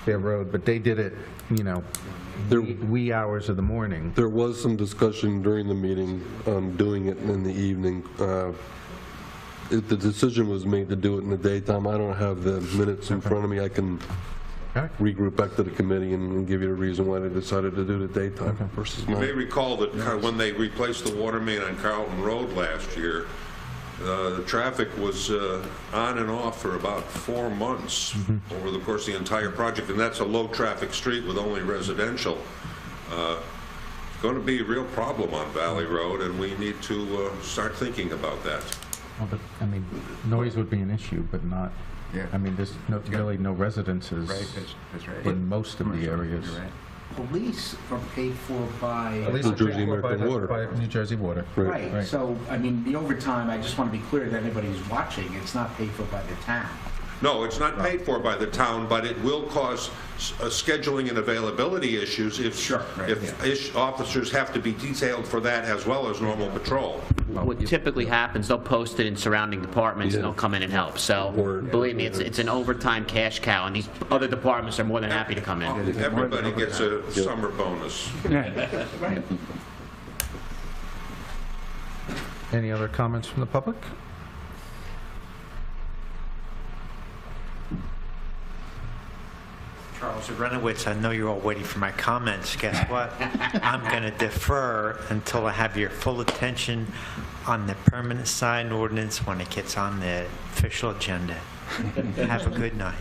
A: their road, but they did it, wee hours of the morning.
H: There was some discussion during the meeting on doing it in the evening. The decision was made to do it in the daytime. I don't have the minutes in front of me. I can regroup back to the committee and give you a reason why they decided to do the daytime versus night.
N: You may recall that when they replaced the water main on Carlton Road last year, the traffic was on and off for about 4 months over the course of the entire project, and that's a low-traffic street with only residential. It's going to be a real problem on Valley Road, and we need to start thinking about that.
A: Well, but, noise would be an issue, but not, there's really no residences in most of the areas.
I: Police are paid for by...
A: New Jersey American Water. By New Jersey Water.
I: Right. So, the overtime, I just want to be clear to anybody who's watching, it's not paid for by the town.
N: No, it's not paid for by the town, but it will cause scheduling and availability issues if officers have to be detailed for that as well as normal patrol.
G: What typically happens, they'll post it in surrounding departments and they'll come in and help. So believe me, it's an overtime cash cow, and these other departments are more than happy to come in.
N: Everybody gets a summer bonus.
A: Any other comments from the public?
K: Officer Renowitz, I know you're all waiting for my comments. Guess what? I'm going to defer until I have your full attention on the permanent sign ordinance when it gets on the official agenda. Have a good night.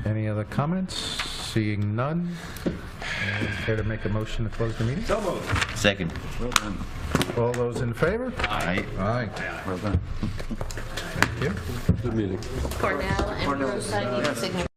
A: Any other comments? Seeing none, care to make a motion to close the meeting?
M: So moved.
J: Second.
L: Well done.
A: All those in favor?
J: Aye.
A: Aye.
L: Well done.
A: Thank you.
H: Good meeting.
D: Cornell and Bruce, I need a signature.